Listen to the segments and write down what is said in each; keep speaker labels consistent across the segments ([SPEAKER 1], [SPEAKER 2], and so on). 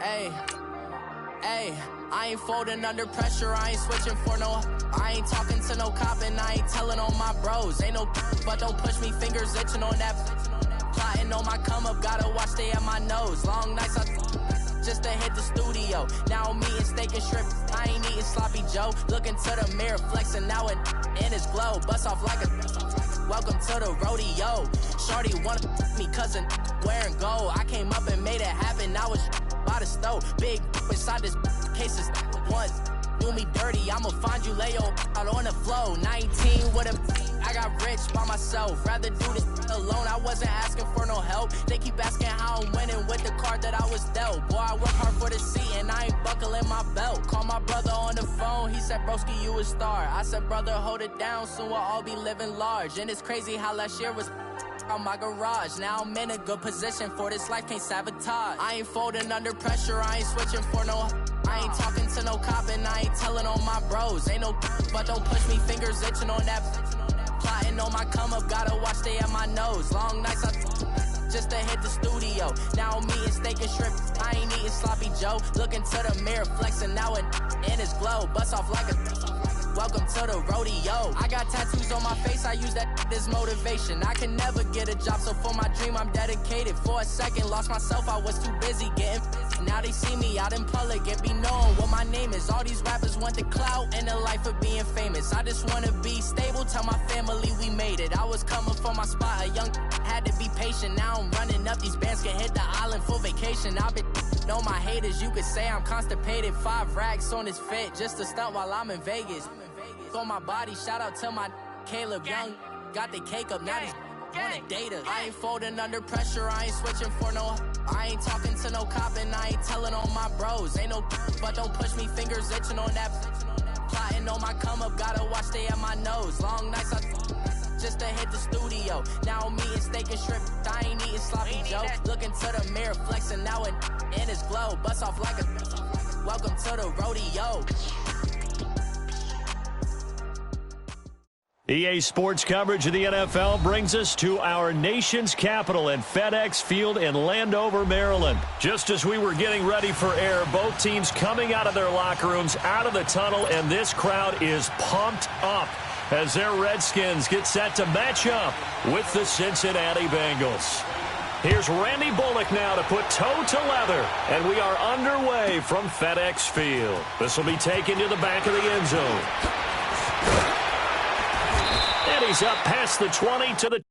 [SPEAKER 1] Hey, hey, I ain't folding under pressure, I ain't switching for no. I ain't talking to no cop and I ain't telling on my bros. Ain't no but don't push me, fingers itching on that. Plotting on my come up, gotta watch stay at my nose. Long nights just to hit the studio. Now I'm eating steak and shrimp, I ain't eating sloppy Joe. Looking to the mirror, flexing now and in his glow. Bust off like a welcome to the rodeo. Shorty wanna me cousin wearing gold. I came up and made it happen, I was by the stove. Big inside this case is once. Do me dirty, I'ma find you, lay your out on the floor. 19 with a, I got rich by myself. Rather do this alone, I wasn't asking for no help. They keep asking how I'm winning with the card that I was dealt. Boy, I work hard for the seat and I ain't buckling my belt. Call my brother on the phone, he said, broski, you a star. I said, brother, hold it down, soon we'll all be living large. And it's crazy how last year was on my garage. Now I'm in a good position for this life, can't sabotage. I ain't folding under pressure, I ain't switching for no. I ain't talking to no cop and I ain't telling on my bros. Ain't no but don't push me, fingers itching on that. Plotting on my come up, gotta watch stay at my nose. Long nights just to hit the studio. Now I'm eating steak and shrimp, I ain't eating sloppy Joe. Looking to the mirror, flexing now and in his glow. Bust off like a welcome to the rodeo. I got tattoos on my face, I use that as motivation. I can never get a job, so for my dream I'm dedicated. For a second, lost myself, I was too busy getting. Now they see me out in public and be known what my name is. All these rappers want the clout and the life of being famous. I just wanna be stable, tell my family we made it. I was coming from my spot, a young had to be patient. Now I'm running up, these bands can hit the island for vacation. I've been know my haters, you could say I'm constipated. 5 racks on his fit, just to stunt while I'm in Vegas. On my body, shout out to my Caleb Young. Got the cake up, now he's wanna date us. I ain't folding under pressure, I ain't switching for no. I ain't talking to no cop and I ain't telling on my bros. Ain't no but don't push me, fingers itching on that. Plotting on my come up, gotta watch stay at my nose. Long nights just to hit the studio. Now I'm eating steak and shrimp, I ain't eating sloppy Joe. Looking to the mirror, flexing now and in his glow. Bust off like a welcome to the rodeo.
[SPEAKER 2] EA Sports coverage of the NFL brings us to our nation's capital at FedEx Field in Landover, Maryland. Just as we were getting ready for air, both teams coming out of their locker rooms, out of the tunnel, and this crowd is pumped up as their Redskins get set to match up with the Cincinnati Bengals. Here's Randy Bullock now to put toe to leather, and we are underway from FedEx Field. This will be taken to the back of the end zone. And he's up past the 20 to the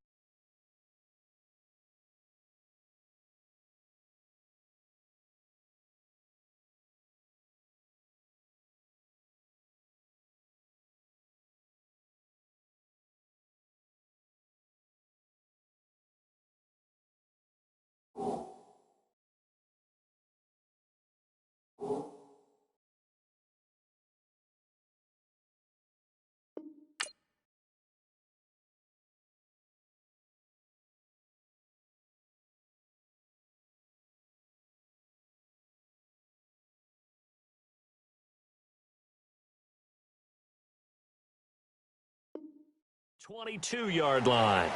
[SPEAKER 2] 22-yard line.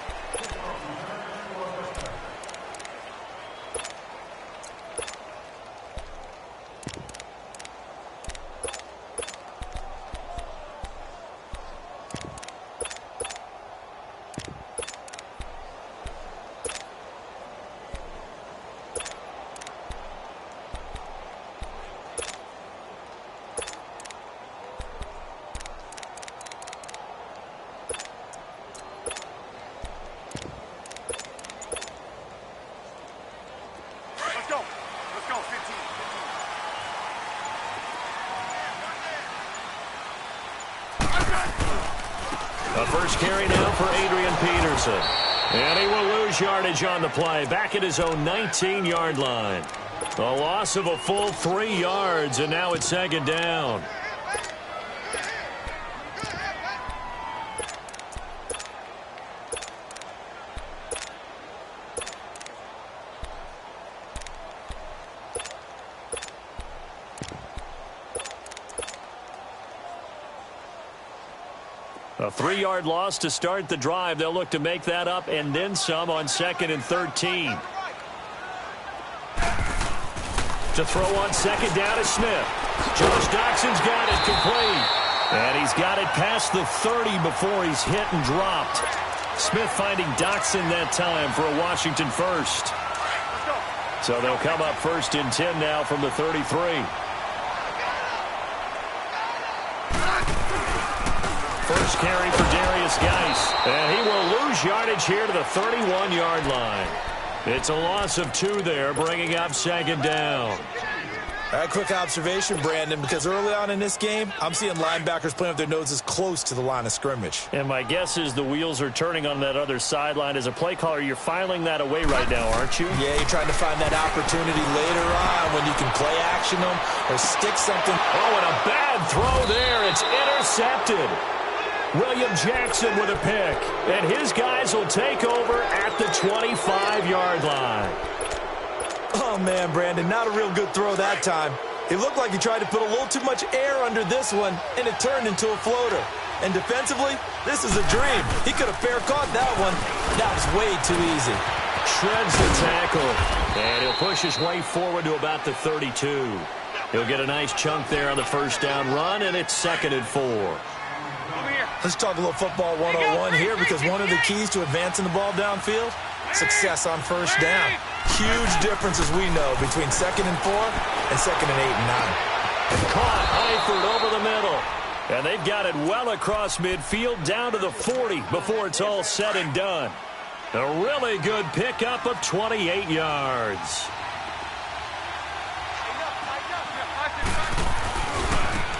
[SPEAKER 2] The first carry now for Adrian Peterson. And he will lose yardage on the play, back at his own 19-yard line. A loss of a full 3 yards, and now it's second down. A 3-yard loss to start the drive. They'll look to make that up and then some on 2nd and 13. To throw on second down is Smith. Josh Doxson's got it complete. And he's got it past the 30 before he's hit and dropped. Smith finding Doxson that time for a Washington first. So they'll come up first and 10 now from the 33. First carry for Darius Geis. And he will lose yardage here to the 31-yard line. It's a loss of 2 there, bringing up second down.
[SPEAKER 3] All right, quick observation, Brandon, because early on in this game, I'm seeing linebackers playing with their noses close to the line of scrimmage.
[SPEAKER 2] And my guess is the wheels are turning on that other sideline. As a play caller, you're filing that away right now, aren't you?
[SPEAKER 3] Yeah, you're trying to find that opportunity later on when you can play action them or stick something.
[SPEAKER 2] Oh, and a bad throw there. It's intercepted. William Jackson with a pick. And his guys will take over at the 25-yard line.
[SPEAKER 3] Oh, man, Brandon, not a real good throw that time. It looked like he tried to put a little too much air under this one, and it turned into a floater. And defensively, this is a dream. He could have fair caught that one. That was way too easy.
[SPEAKER 2] Shreds the tackle. And he'll push his way forward to about the 32. He'll get a nice chunk there on the first down run, and it's 2nd and 4.
[SPEAKER 3] Let's talk a little football 101 here, because one of the keys to advancing the ball downfield, success on first down. Huge difference, as we know, between 2nd and 4 and 2nd and 8 and 9.
[SPEAKER 2] Caught Eifert over the middle. And they've got it well across midfield down to the 40 before it's all said and done. A really good pickup of 28 yards.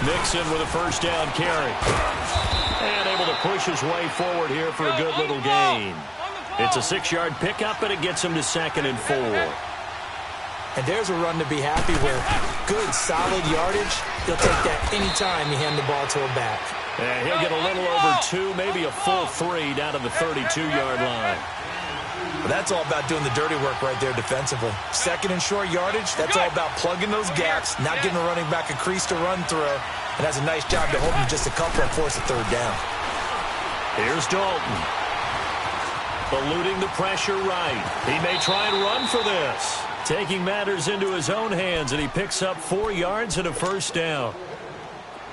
[SPEAKER 2] Mixon with a first down carry. And able to push his way forward here for a good little gain. It's a 6-yard pickup, and it gets him to 2nd and 4.
[SPEAKER 3] And there's a run to be happy with. Good, solid yardage. He'll take that any time you hand the ball to a back.
[SPEAKER 2] And he'll get a little over 2, maybe a full 3 down to the 32-yard line.
[SPEAKER 3] Well, that's all about doing the dirty work right there defensively. 2nd and short yardage, that's all about plugging those gaps, not giving a running back a crease to run through, and has a nice job to hold him just a couple and force a 3rd down.
[SPEAKER 2] Here's Dalton. Eluding the pressure right. He may try and run for this. Taking matters into his own hands, and he picks up 4 yards and a first down.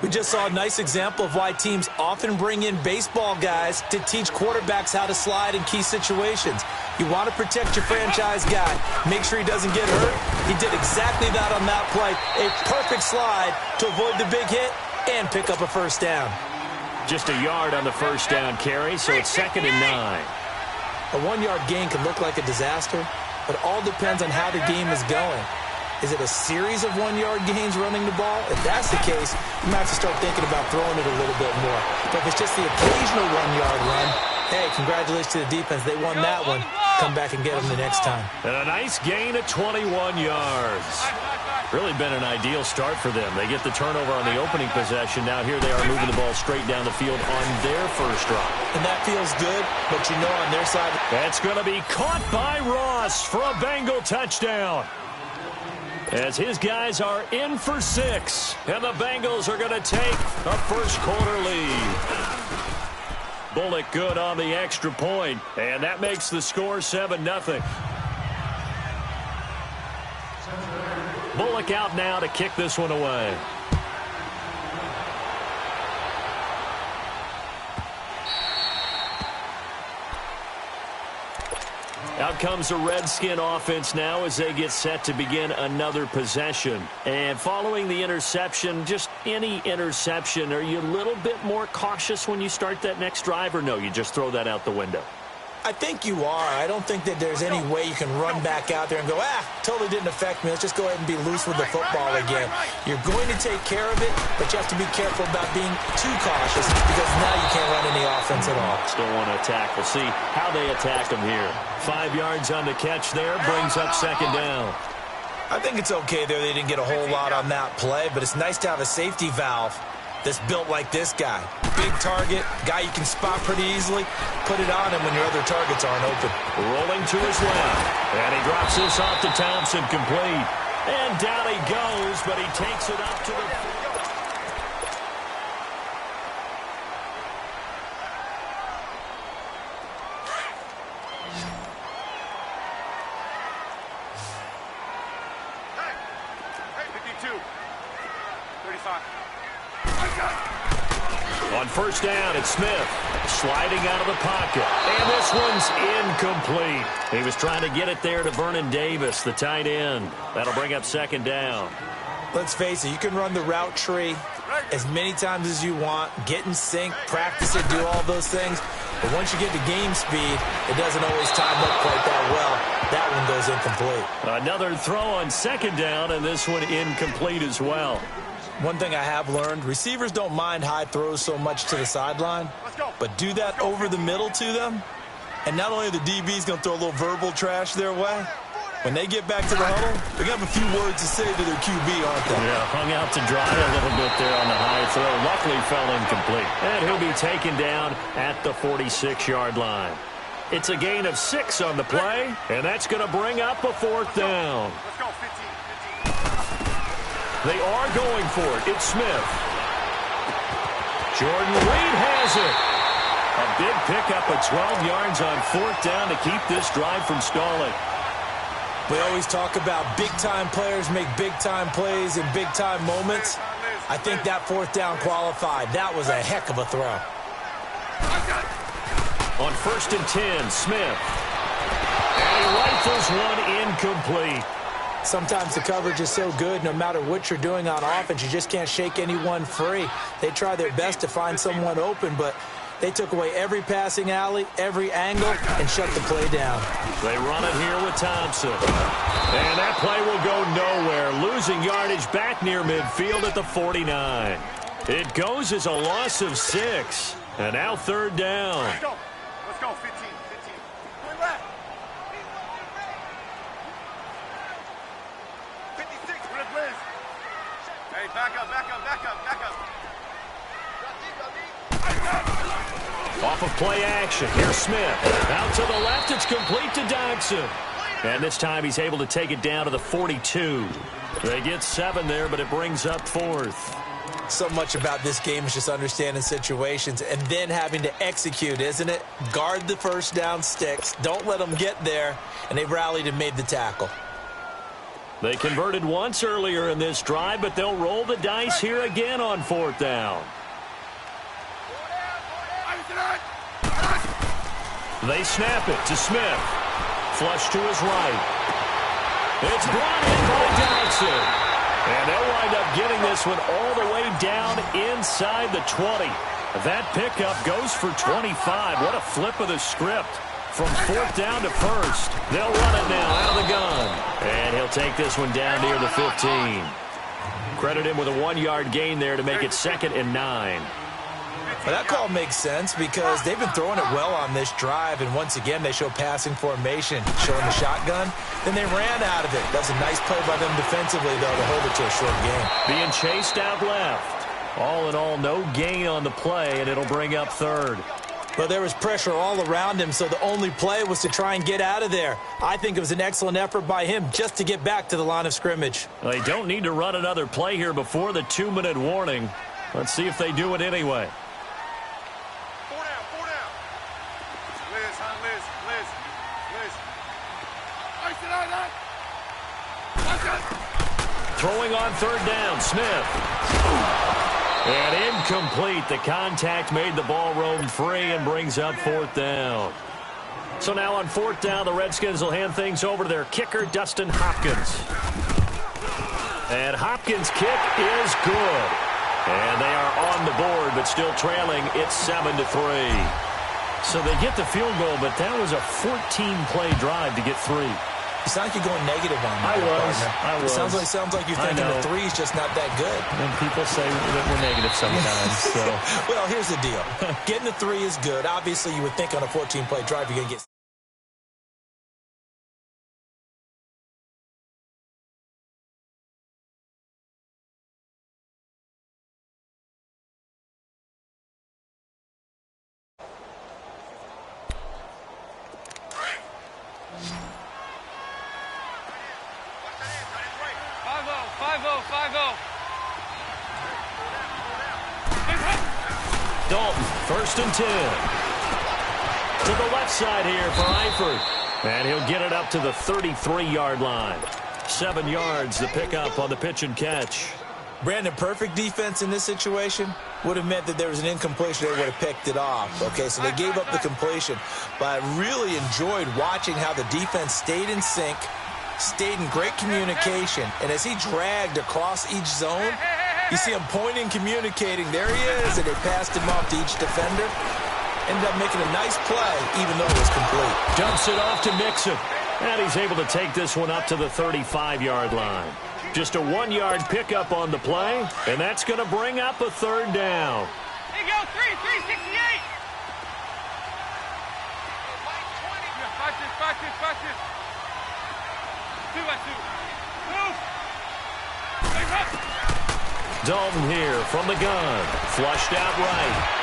[SPEAKER 3] We just saw a nice example of why teams often bring in baseball guys to teach quarterbacks how to slide in key situations. You want to protect your franchise guy. Make sure he doesn't get hurt. He did exactly that on that play. A perfect slide to avoid the big hit and pick up a first down.
[SPEAKER 2] Just a yard on the first down carry, so it's 2nd and 9.
[SPEAKER 3] A 1-yard gain can look like a disaster, but all depends on how the game is going. Is it a series of 1-yard gains running the ball? If that's the case, you might have to start thinking about throwing it a little bit more. But if it's just the occasional 1-yard run, hey, congratulations to the defense. They won that one. Come back and get them the next time.
[SPEAKER 2] And a nice gain of 21 yards. Really been an ideal start for them. They get the turnover on the opening possession. Now here they are moving the ball straight down the field on their first drive.
[SPEAKER 3] And that feels good, but you know on their side.
[SPEAKER 2] That's going to be caught by Ross for a Bengal touchdown. As his guys are in for 6, and the Bengals are going to take a first-quarter lead. Bullock good on the extra point, and that makes the score 7-0. Bullock out now to kick this one away. Out comes the Redskin offense now as they get set to begin another possession. And following the interception, just any interception, are you a little bit more cautious when you start that next drive, or no, you just throw that out the window?
[SPEAKER 3] I think you are. I don't think that there's any way you can run back out there and go, totally didn't affect me. Let's just go ahead and be loose with the football again. You're going to take care of it, but you have to be careful about being too cautious because now you can't run any offense at all.
[SPEAKER 2] Still want to attack. We'll see how they attack them here. 5 yards on the catch there, brings up 2nd down.
[SPEAKER 3] I think it's okay there. They didn't get a whole lot on that play, but it's nice to have a safety valve that's built like this guy. Big target, guy you can spot pretty easily. Put it on him when your other targets aren't open.
[SPEAKER 2] Rolling to his left. And he drops this off to Thompson, complete. And down he goes, but he takes it up to the...
[SPEAKER 4] 35.
[SPEAKER 2] On first down, it's Smith sliding out of the pocket. And this one's incomplete. He was trying to get it there to Vernon Davis, the tight end. That'll bring up second down.
[SPEAKER 3] Let's face it, you can run the route tree as many times as you want, get in sync, practice it, do all those things. But once you get to game speed, it doesn't always time up quite that well. That one goes incomplete.
[SPEAKER 2] Another throw on second down, and this one incomplete as well.
[SPEAKER 3] One thing I have learned, receivers don't mind high throws so much to the sideline, but do that over the middle to them, and not only are the DBs going to throw a little verbal trash their way, when they get back to the huddle, they're going to have a few words to say to their QB, aren't they?
[SPEAKER 2] Yeah, hung out to dry a little bit there on the high throw. Luckily fell incomplete. And he'll be taken down at the 46-yard line. It's a gain of 6 on the play, and that's going to bring up a fourth down.
[SPEAKER 4] Let's go, 15.
[SPEAKER 2] They are going for it. It's Smith. Jordan Reed has it. A big pickup of 12 yards on fourth down to keep this drive from stalling.
[SPEAKER 3] We always talk about big-time players make big-time plays in big-time moments. I think that fourth down qualified. That was a heck of a throw.
[SPEAKER 2] On first and 10, Smith. And he rifles one incomplete.
[SPEAKER 3] Sometimes the coverage is so good, no matter what you're doing on offense, you just can't shake anyone free. They try their best to find someone open, but they took away every passing alley, every angle, and shut the play down.
[SPEAKER 2] They run it here with Thompson. And that play will go nowhere. Losing yardage back near midfield at the 49. It goes as a loss of 6. And now third down.
[SPEAKER 4] Let's go. Let's go, 15. Going back. 56, Liz. Hey, back up.
[SPEAKER 2] Off of play action. Here's Smith. Out to the left. It's complete to Dodson. And this time he's able to take it down to the 42. They get 7 there, but it brings up fourth.
[SPEAKER 3] So much about this game is just understanding situations and then having to execute, isn't it? Guard the first down sticks. Don't let them get there. And they've rallied and made the tackle.
[SPEAKER 2] They converted once earlier in this drive, but they'll roll the dice here again on fourth down. They snap it to Smith. Flush to his right. It's brought in by Dodson. And they'll wind up getting this one all the way down inside the 20. That pickup goes for 25. What a flip of the script. From fourth down to first. They'll run it now out of the gun. And he'll take this one down near the 15. Credit him with a 1-yard gain there to make it 2nd and 9.
[SPEAKER 3] Well, that call makes sense because they've been throwing it well on this drive, and once again they show passing formation, showing the shotgun. Then they ran out of it. That's a nice play by them defensively, though, to hold it to a short game.
[SPEAKER 2] Being chased out left. All in all, no gain on the play, and it'll bring up third.
[SPEAKER 3] But there was pressure all around him, so the only play was to try and get out of there. I think it was an excellent effort by him just to get back to the line of scrimmage.
[SPEAKER 2] Well, they don't need to run another play here before the 2-minute warning. Let's see if they do it anyway. Throwing on third down, Smith. And incomplete. The contact made the ball roam free and brings up fourth down. So now on fourth down, the Redskins will hand things over to their kicker, Dustin Hopkins. And Hopkins' kick is good. And they are on the board, but still trailing. It's 7-3. So they get the field goal, but that was a 14-play drive to get 3.
[SPEAKER 3] You sound like you're going negative on that.
[SPEAKER 2] I was.
[SPEAKER 3] It sounds like you're thinking the 3's just not that good.
[SPEAKER 2] And people say that we're negative sometimes. So.
[SPEAKER 3] Well, here's the deal. Getting the 3 is good. Obviously, you would think on a 14-play drive you're going to get...
[SPEAKER 2] Dalton, 1st and 10. To the left side here for Eifert. And he'll get it up to the 33-yard line. 7 yards, the pickup on the pitch and catch.
[SPEAKER 3] Brandon, perfect defense in this situation would have meant that there was an incompletion. They would have picked it off. Okay, so they gave up the completion. But I really enjoyed watching how the defense stayed in sync, stayed in great communication. And as he dragged across each zone, you see him pointing, communicating. There he is, and they passed him off to each defender. Ended up making a nice play, even though it was complete.
[SPEAKER 2] Dumps it off to Mixon. And he's able to take this one up to the 35-yard line. Just a 1-yard pickup on the play, and that's going to bring up a third down.
[SPEAKER 4] Here you go, 368. Watch this. 2 by 2.
[SPEAKER 2] Dalton here from the gun. Flushed out right.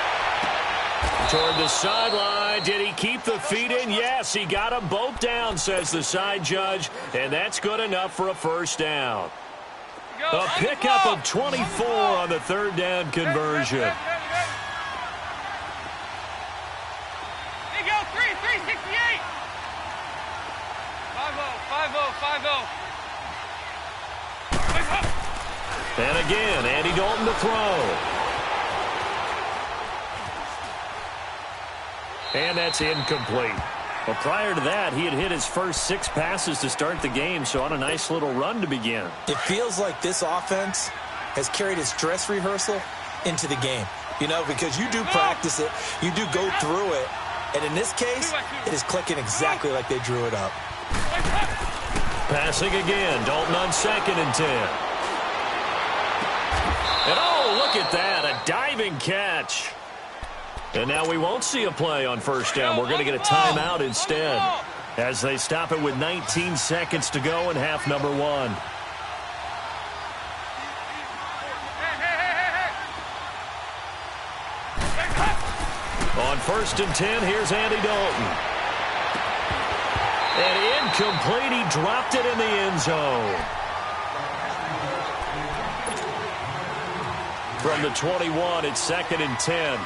[SPEAKER 2] Toward the sideline. Did he keep the feet in? Yes, he got them both down, says the side judge, and that's good enough for a first down. A pickup of 24 on the third down conversion.
[SPEAKER 4] Here you go, 368. 5-0.
[SPEAKER 2] And again, Andy Dalton to throw. And that's incomplete. Well, prior to that, he had hit his first 6 passes to start the game, so on a nice little run to begin.
[SPEAKER 3] It feels like this offense has carried its dress rehearsal into the game. You know, because you do practice it, you do go through it, and in this case, it is clicking exactly like they drew it up.
[SPEAKER 2] Passing again, Dalton on 2nd and 10. And oh, look at that, a diving catch. And now we won't see a play on first down. We're going to get a timeout instead as they stop it with 19 seconds to go in half number 1. On 1st and 10, here's Andy Dalton. And incomplete. He dropped it in the end zone. From the 21, it's 2nd and 10.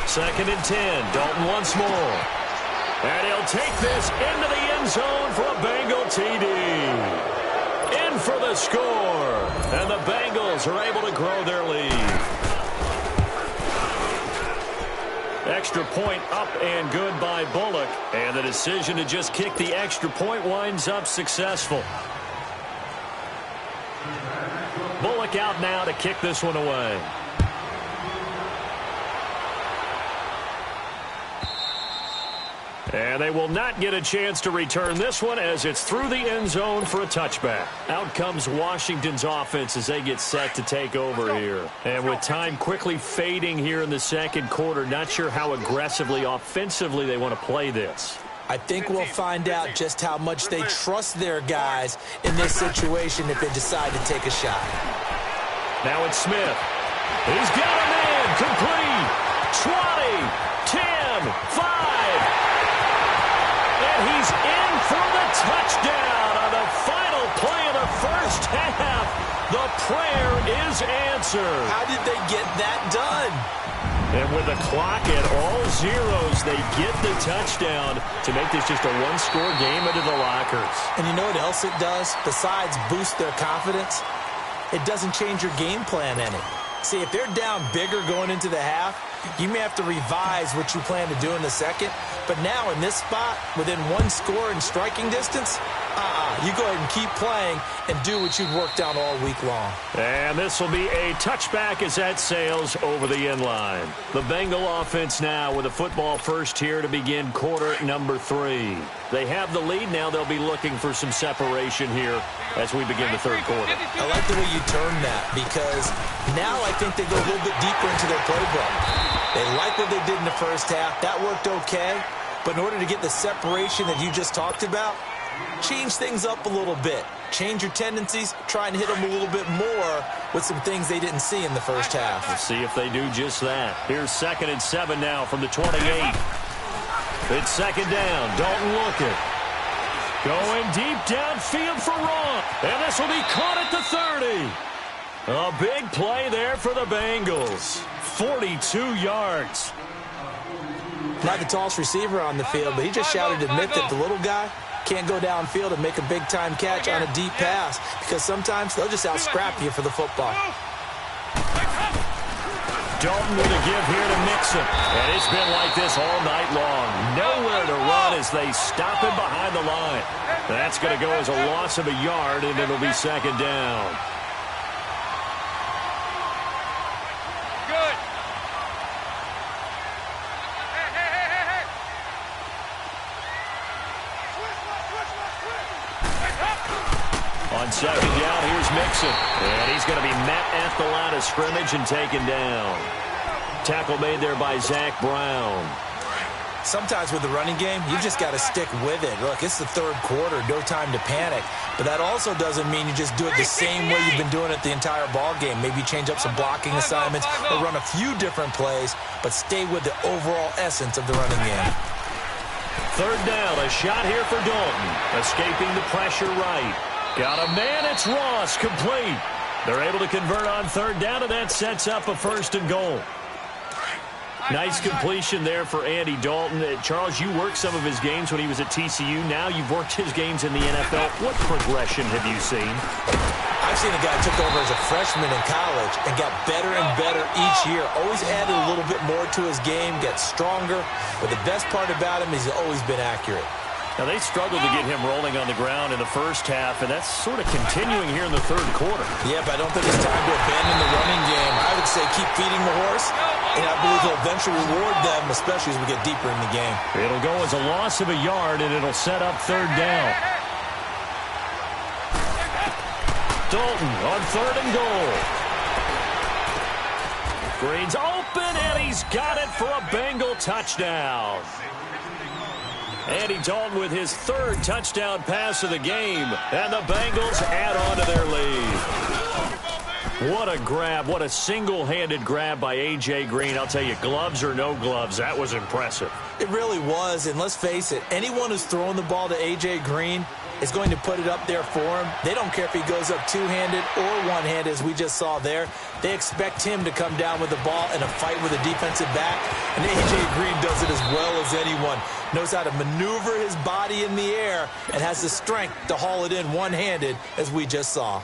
[SPEAKER 2] Second and 10. Dalton once more. And he'll take this into the end zone for a Bengal TD. In for the score. And the Bengals are able to grow their lead. Extra point up and good by Bullock. And the decision to just kick the extra point winds up successful. Bullock out now to kick this one away. And they will not get a chance to return this one as it's through the end zone for a touchback. Out comes Washington's offense as they get set to take over here. And with time quickly fading here in the second quarter, not sure how aggressively, offensively they want to play this.
[SPEAKER 3] I think we'll find out just how much they trust their guys in this situation if they decide to take a shot.
[SPEAKER 2] Now it's Smith. He's got a man. Complete. 20, 10, 5. And he's in for the touchdown on the final play of the first half. The prayer is answered.
[SPEAKER 3] How did they get that done?
[SPEAKER 2] And with the clock at all zeros, they get the touchdown to make this just a one-score game into the lockers.
[SPEAKER 3] And you know what else it does? Besides boost their confidence, it doesn't change your game plan any. See, if they're down bigger going into the half, you may have to revise what you plan to do in the second. But now in this spot, within one score in striking distance, you go ahead and keep playing and do what you've worked out all week long.
[SPEAKER 2] And this will be a touchback as that sails over the end line. The Bengal offense now with a football first here to begin quarter number 3. They have the lead now. They'll be looking for some separation here as we begin the third quarter.
[SPEAKER 3] I like the way you term that because now I think they go a little bit deeper into their playbook. They like what they did in the first half. That worked okay. But in order to get the separation that you just talked about, change things up a little bit. Change your tendencies. Try and hit them a little bit more with some things they didn't see in the first half.
[SPEAKER 2] We'll see if they do just that. Here's 2nd and 7 now from the 28. It's 2nd down. Dalton looking. Going deep downfield for Ron. And this will be caught at the 30. A big play there for the Bengals. 42 yards.
[SPEAKER 3] Not the tallest receiver on the field, but he just shouted to admit that the little guy can't go downfield and make a big-time catch on a deep pass because sometimes they'll just out-scrap you for the football.
[SPEAKER 2] Dalton with a give here to Mixon. And it's been like this all night long. Nowhere to run as they stop him behind the line. That's going to go as a loss of a yard, and it'll be second down.
[SPEAKER 4] Good.
[SPEAKER 2] On second down, here's Mixon. And he's going to be met at the line of scrimmage and taken down. Tackle made there by Zach Brown.
[SPEAKER 3] Sometimes with the running game, you just got to stick with it. Look, it's the third quarter, no time to panic. But that also doesn't mean you just do it the same way you've been doing it the entire ball game. Maybe change up some blocking assignments or run a few different plays, but stay with the overall essence of the running game.
[SPEAKER 2] Third down, a shot here for Dalton. Escaping the pressure right. Got a man, it's Ross, complete. They're able to convert on third down, and that sets up a first and goal. Nice completion there for Andy Dalton. Charles, you worked some of his games when he was at TCU. Now you've worked his games in the NFL. What progression have you seen?
[SPEAKER 3] I've seen a guy took over as a freshman in college and got better and better each year. Always added a little bit more to his game, gets stronger. But the best part about him is he's always been accurate.
[SPEAKER 2] Now, they struggled to get him rolling on the ground in the first half, and that's sort of continuing here in the third quarter.
[SPEAKER 3] Yeah, but I don't think it's time to abandon the running game. I would say keep feeding the horse, and I believe he'll eventually reward them, especially as we get deeper in the game.
[SPEAKER 2] It'll go as a loss of a yard, and it'll set up third down. Dalton on third and goal. Green's open, and he's got it for a Bengal touchdown. Andy Dalton with his third touchdown pass of the game, and the Bengals add on to their lead. What a grab, what a single-handed grab by A.J. Green. I'll tell you, gloves or no gloves, that was impressive.
[SPEAKER 3] It really was, and let's face it, anyone who's throwing the ball to A.J. Green is going to put it up there for him. They don't care if he goes up two-handed or one-handed, as we just saw there. They expect him to come down with the ball in a fight with a defensive back, and A.J. Green does it as well as anyone. Knows how to maneuver his body in the air and has the strength to haul it in one-handed, as we just saw.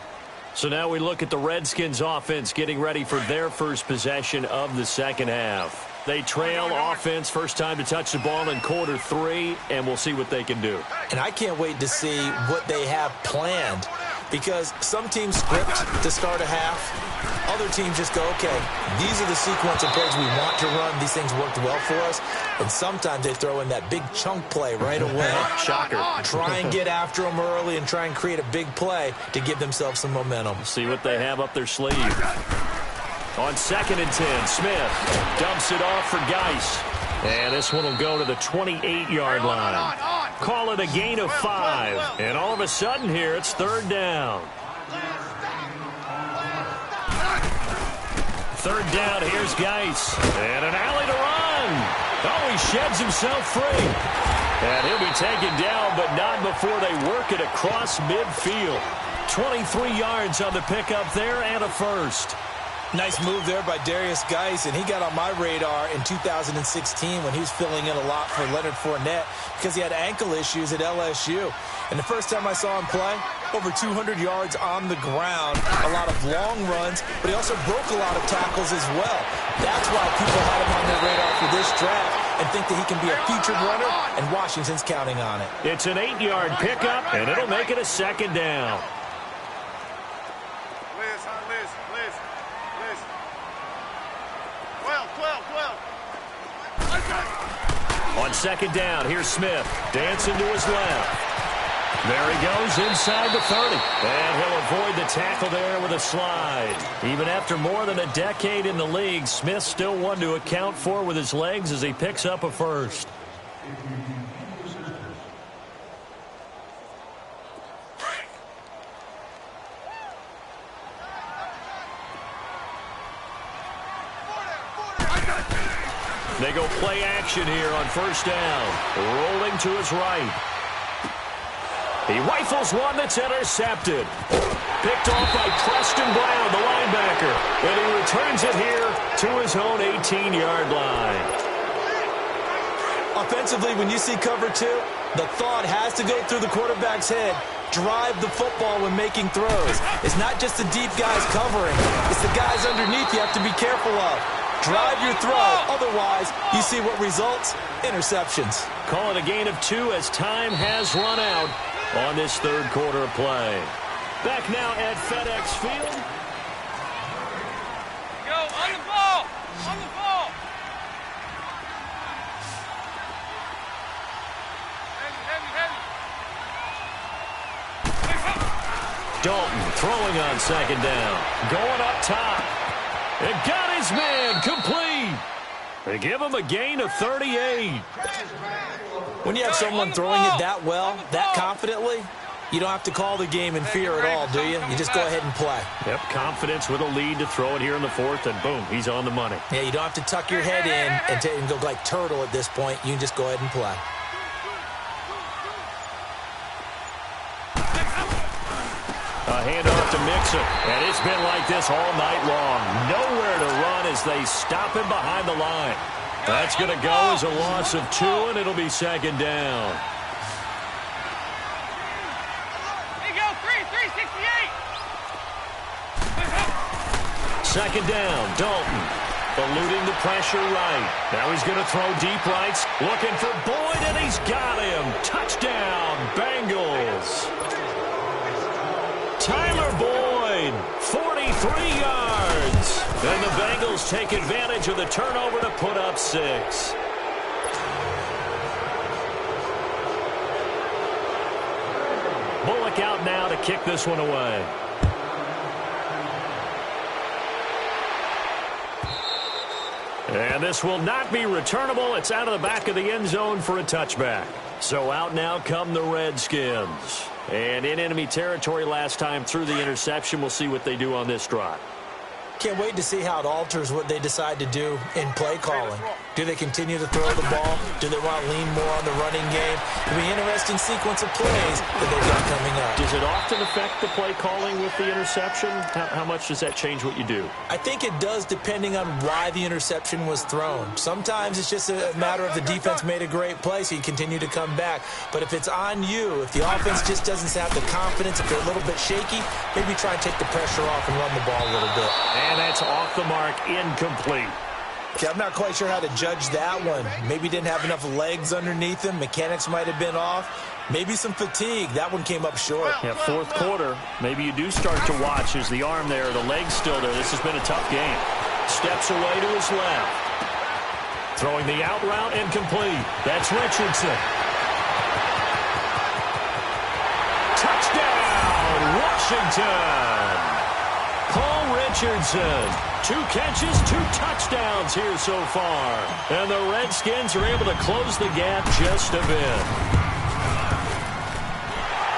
[SPEAKER 2] So now we look at the Redskins offense getting ready for their first possession of the second half. They trail offense, first time to touch the ball in quarter three, and we'll see what they can do.
[SPEAKER 3] And I can't wait to see what they have planned, because some teams script to start a half. Other teams just go, okay, these are the sequence of plays we want to run. These things worked well for us. And sometimes they throw in that big chunk play right away.
[SPEAKER 2] Shocker.
[SPEAKER 3] Try and get after them early and try and create a big play to give themselves some momentum.
[SPEAKER 2] See what they have up their sleeve. On 2nd and 10, Smith dumps it off for Geis. And this one will go to the 28-yard line. Call it a gain of 5. And all of a sudden here, it's third down. Third down, here's Geis. And an alley to run. Oh, he sheds himself free. And he'll be taken down, but not before they work it across midfield. 23 yards on the pickup there and a first.
[SPEAKER 3] Nice move there by Darius Geis, and he got on my radar in 2016 when he was filling in a lot for Leonard Fournette because he had ankle issues at LSU. And the first time I saw him play, over 200 yards on the ground, a lot of long runs, but he also broke a lot of tackles as well. That's why people had him on their radar for this draft and think that he can be a featured runner, and Washington's counting on it.
[SPEAKER 2] It's an 8-yard pickup, and it'll make it a second down. On second down, here's Smith. Dancing to his left. There he goes inside the 30. And he'll avoid the tackle there with a slide. Even after more than a decade in the league, Smith still one to account for with his legs as he picks up a first. They go play action here on first down. Rolling to his right. He rifles one that's intercepted. Picked off by Preston Brown, the linebacker. And he returns it here to his own 18-yard line.
[SPEAKER 3] Offensively, when you see cover two, the thought has to go through the quarterback's head. Drive the football when making throws. It's not just the deep guys covering. It's the guys underneath you have to be careful of. Drive your throw. Otherwise, you see what results? Interceptions.
[SPEAKER 2] Call it a gain of 2 as time has run out on this third quarter play. Back now at FedEx Field.
[SPEAKER 4] Go, on the ball! On the ball!
[SPEAKER 2] Dalton throwing on second down. Going up top. And got his man complete. They give him a gain of 38.
[SPEAKER 3] When you have someone throwing it that well, that confidently, you don't have to call the game in fear at all, do you? You just go ahead and play.
[SPEAKER 2] Yep, confidence with a lead to throw it here in the fourth, and boom, he's on the money.
[SPEAKER 3] Yeah, you don't have to tuck your head in and go like turtle at this point. You can just go ahead and play.
[SPEAKER 2] A handoff to Mixon, and it's been like this all night long. Nowhere to run as they stop him behind the line. That's going to go as a loss of 2, and it'll be second down.
[SPEAKER 4] Here you go, 368.
[SPEAKER 2] Second down, Dalton. Eluding the pressure right. Now he's going to throw deep rights. Looking for Boyd, and he's got him. Touchdown, Bengals. Tyler Boyd, 43 yards. And the Bengals take advantage of the turnover to put up 6. Bullock out now to kick this one away. And this will not be returnable. It's out of the back of the end zone for a touchback. So out now come the Redskins. And in enemy territory last time through the interception. We'll see what they do on this drive.
[SPEAKER 3] Can't wait to see how it alters what they decide to do in play calling. Do they continue to throw the ball? Do they want to lean more on the running game? It'll be an interesting sequence of plays that they've got coming up.
[SPEAKER 2] Does it often affect the play calling with the interception? How much does that change what you do?
[SPEAKER 3] I think it does depending on why the interception was thrown. Sometimes it's just a matter of the defense made a great play, so you continue to come back. But if it's on you, if the offense just doesn't have the confidence, if they're a little bit shaky, maybe try and take the pressure off and run the ball a little bit.
[SPEAKER 2] And that's off the mark, incomplete.
[SPEAKER 3] Okay, I'm not quite sure how to judge that one. Maybe didn't have enough legs underneath him. Mechanics might have been off. Maybe some fatigue. That one came up short.
[SPEAKER 2] Yeah, fourth quarter. Maybe you do start to watch as the arm there, the leg's still there. This has been a tough game. Steps away to his left. Throwing the out route, incomplete. That's Richardson. Touchdown, Washington. Paul Richardson, 2 catches, 2 touchdowns here so far. And the Redskins are able to close the gap just a bit.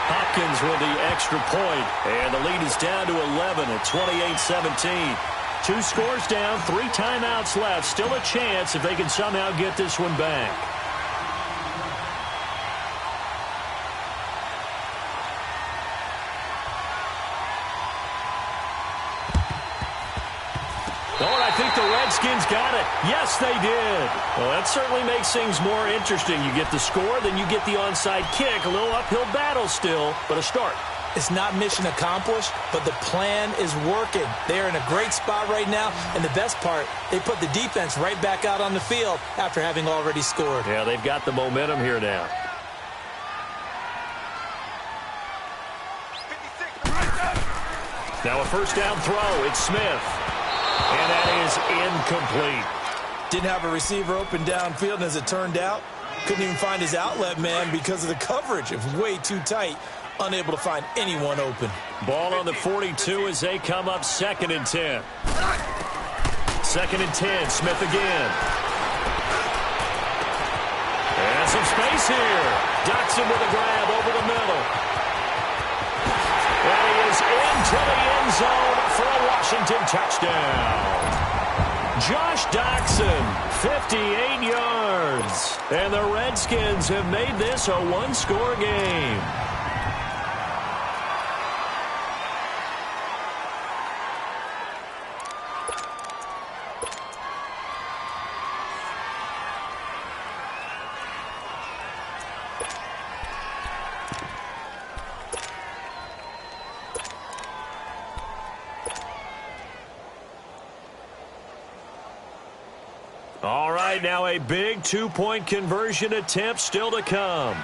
[SPEAKER 2] Hopkins with the extra point, and the lead is down to 11 at 28-17. 2 scores down, 3 timeouts left. Still a chance if they can somehow get this one back. I think the Redskins got it. Yes, they did. Well, that certainly makes things more interesting. You get the score, then you get the onside kick. A little uphill battle still, but a start.
[SPEAKER 3] It's not mission accomplished, but the plan is working. They're in a great spot right now, and the best part, they put the defense right back out on the field after having already scored.
[SPEAKER 2] Yeah, they've got the momentum here now. Now a first down throw. It's Smith. And that is incomplete.
[SPEAKER 3] Didn't have a receiver open downfield, and as it turned out, couldn't even find his outlet man because of the coverage. It was way too tight, unable to find anyone open.
[SPEAKER 2] Ball on the 42 as they come up 2nd and 10. 2nd and 10, Smith again. And some space here. Dotson with a grab over the middle. And he is into the end zone for a Washington touchdown. Josh Dotson, 58 yards. And the Redskins have made this a 1-score game. All right, now a big two-point conversion attempt still to come.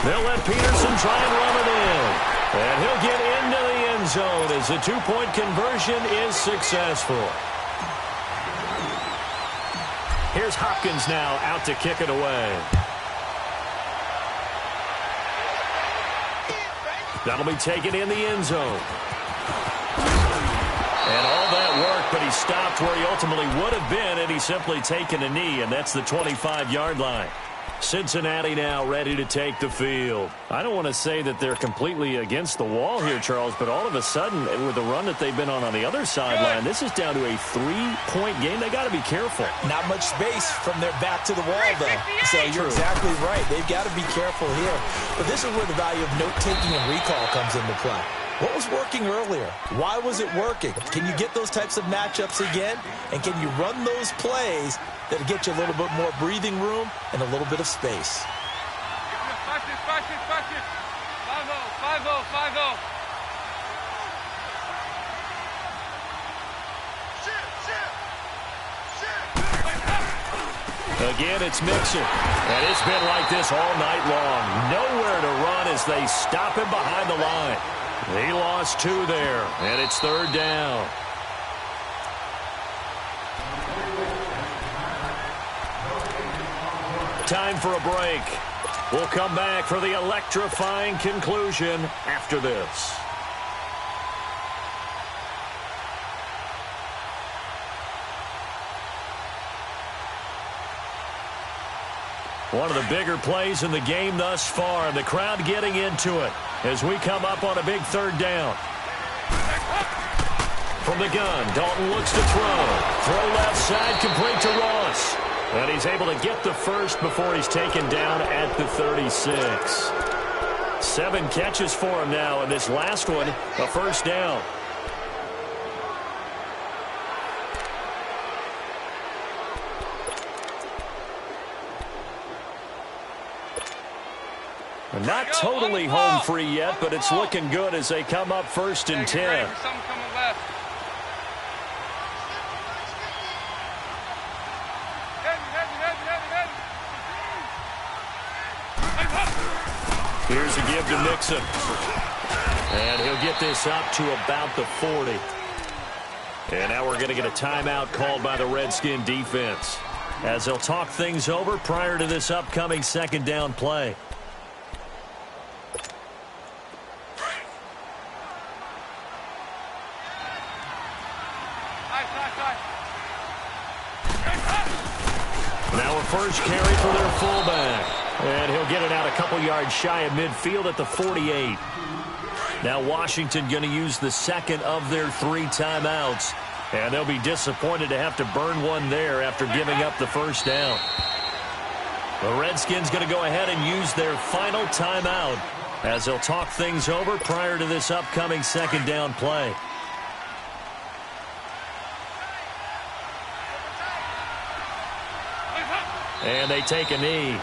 [SPEAKER 2] They'll let Peterson try and run it in. And he'll get into the end zone as the two-point conversion is successful. Here's Hopkins now out to kick it away. That'll be taken in the end zone. And all that work, but he stopped where he ultimately would have been, and he's simply taken a knee, and that's the 25-yard line. Cincinnati now ready to take the field. I don't want to say that they're completely against the wall here, Charles, but all of a sudden, with the run that they've been on the other sideline, this is down to a 3-point game. They got to be careful.
[SPEAKER 3] Not much space from their back to the wall, though. So you're exactly right. They've got to be careful here. But this is where the value of note-taking and recall comes into play. What was working earlier? Why was it working? Can you get those types of matchups again? And can you run those plays that'll get you a little bit more breathing room and a little bit of space?
[SPEAKER 4] 5-0.
[SPEAKER 2] Again, it's Mixon. And it's been like this all night long. Nowhere to run as they stop him behind the line. He lost 2 there, and it's 3rd down. Time for a break. We'll come back for the electrifying conclusion after this. One of the bigger plays in the game thus far, and the crowd getting into it as we come up on a big 3rd down. From the gun, Dalton looks to throw. Throw left side, complete to Ross. And he's able to get the first before he's taken down at the 36. 7 catches for him now, and this last one, a first down. Not totally home free yet, but it's looking good as they come up 1st and 10. Here's a give to Mixon. And he'll get this up to about the 40. And now we're going to get a timeout called by the Redskin defense, as they'll talk things over prior to this upcoming 2nd down play. Now a first carry for their fullback. And he'll get it out a couple yards shy of midfield at the 48. Now Washington going to use the 2nd of their 3 timeouts. And they'll be disappointed to have to burn one there after giving up the first down. The Redskins going to go ahead and use their final timeout as they'll talk things over prior to this upcoming 2nd down play. And they take a knee.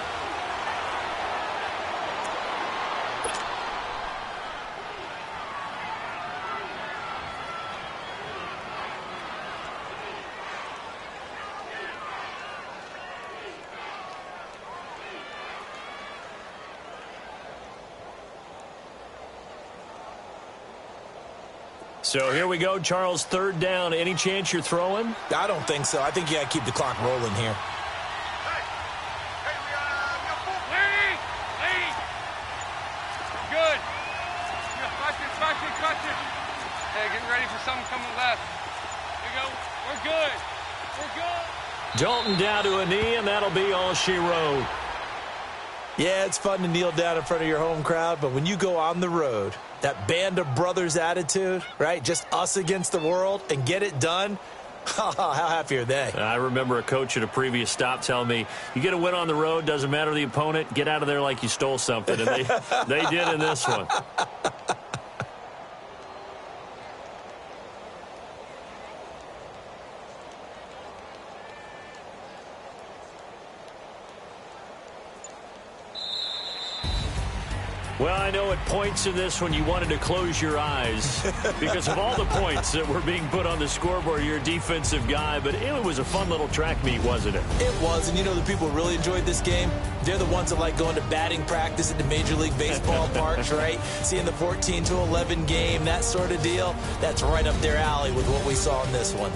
[SPEAKER 2] So here we go, Charles, 3rd down. Any chance you're throwing?
[SPEAKER 3] I don't think so. I think you got to keep the clock rolling here.
[SPEAKER 4] Good. Hey, get ready for something coming left. Here we go. We're good. We're good.
[SPEAKER 2] Dalton down to a knee, and that'll be all she wrote.
[SPEAKER 3] Yeah, it's fun to kneel down in front of your home crowd, but when you go on the road, that band of brothers attitude, right? Just us against the world and get it done. How happy are they?
[SPEAKER 2] I remember a coach at a previous stop telling me, you get a win on the road, doesn't matter the opponent, get out of there like you stole something. And they did in this one. Well, I know at points in this when you wanted to close your eyes because of all the points that were being put on the scoreboard. You're a defensive guy, but it was a fun little track meet, wasn't it?
[SPEAKER 3] It was, and you know the people who really enjoyed this game? They're the ones that like going to batting practice at the Major League Baseball parks, right? Seeing the 14-11 game, that sort of deal. That's right up their alley with what we saw in this one.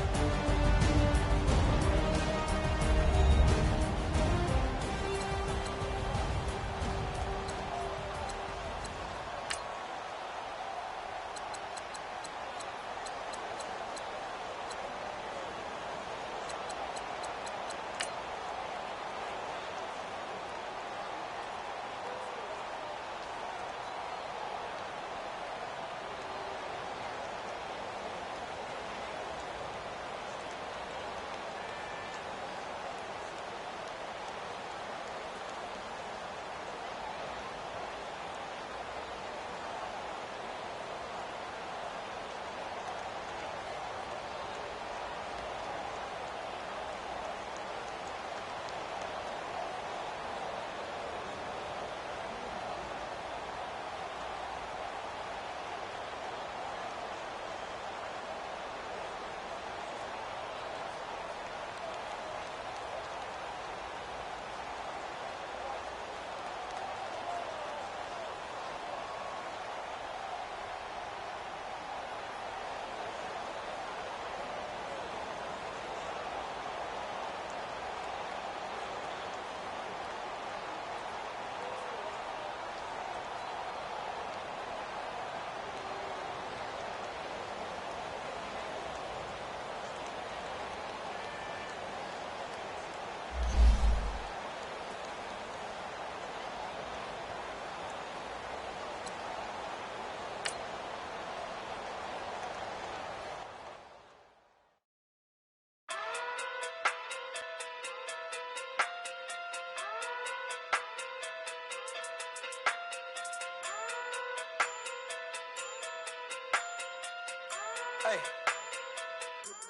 [SPEAKER 5] Hey.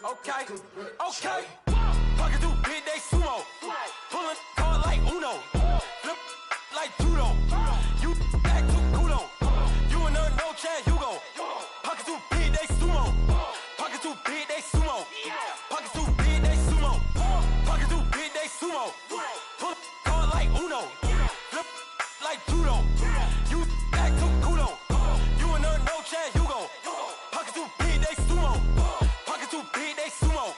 [SPEAKER 5] Okay. Okay. Pocket through big day sumo. Pulling card like Uno. Flip like judo. You back to kudo. You and no Chad Hugo. Pocket through big day sumo. Pocket through big day sumo. Pocket through big day sumo. Pocket through big day sumo. Pull card like Uno. Flip like judo. You back to kudo. You and no Chad Hugo. Pocket through big day sumo. Pocket through big day sumo.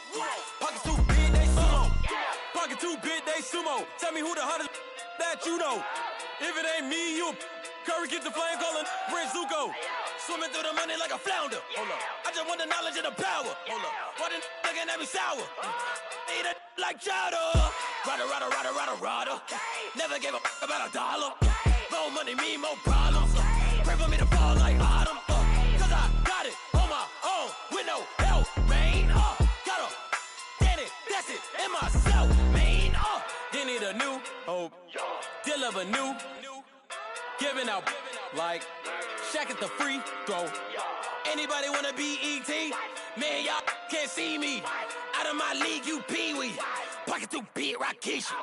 [SPEAKER 5] Pocket through big day sumo. Pocket through big day sumo. Tell me who the hottest that you know. If it ain't me, you Curry get the flame calling Prince Zuko. Swimming through the money like a flounder. Hold up. I just want the knowledge and the power. Hold up. Why the looking at me sour? Eat it like chowder. Rada, rada, rada, rada, rada. Never gave a about $1. More money, me, more problems. Pray for me to fall like autumn. Cause I got it on my own with no help, man. Gotta get it, that's it, in myself, man. They need a new hope. Deal of a new. Giving out like Shaq at the free throw. Anybody wanna be E.T.? Man, y'all can't see me. Out of my league, you pee-wee. Pocket through beat Rakishi.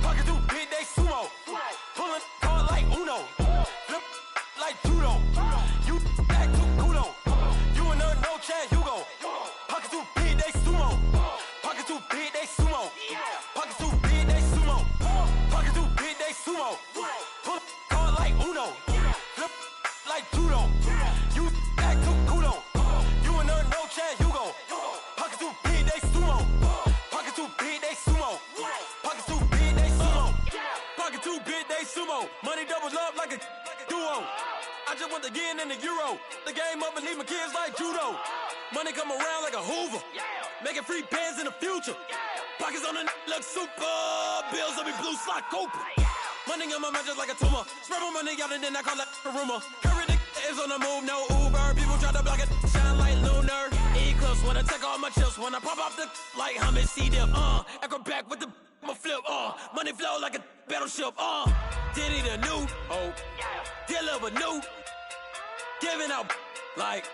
[SPEAKER 5] Pocket through big day sumo. Pulling card like Uno. Flip like judo. You back to kudo. You and no Chad Hugo. Pocket through big day sumo. Pocket through big day sumo. Pocket through big day sumo. Pocket through big day sumo. Pull card like Uno. Flip like judo. You back to kudo. You and no Chad Hugo. Pocket through big day sumo. Pocket through big day sumo. Pocket through big day sumo. Pocket through big day sumo. Money doubles up like a duo. I just want the yen and the euro. The game up and leave my kids like judo. Money come around like a Hoover. Making free bands in the future. Pockets on the look super. Bills on me blue slot Cooper. Money on my mind just like a tumor. Spread my money out and then I call that a rumor. Curry the is on the move, no Uber. People try to block it, shine like lunar. Eclipse when I take all my chips. When I pop off the like hummus, C-dip. Acrobat with the flip. Money flow like a battleship. Diddy the new hope. Deliver new. Giving out like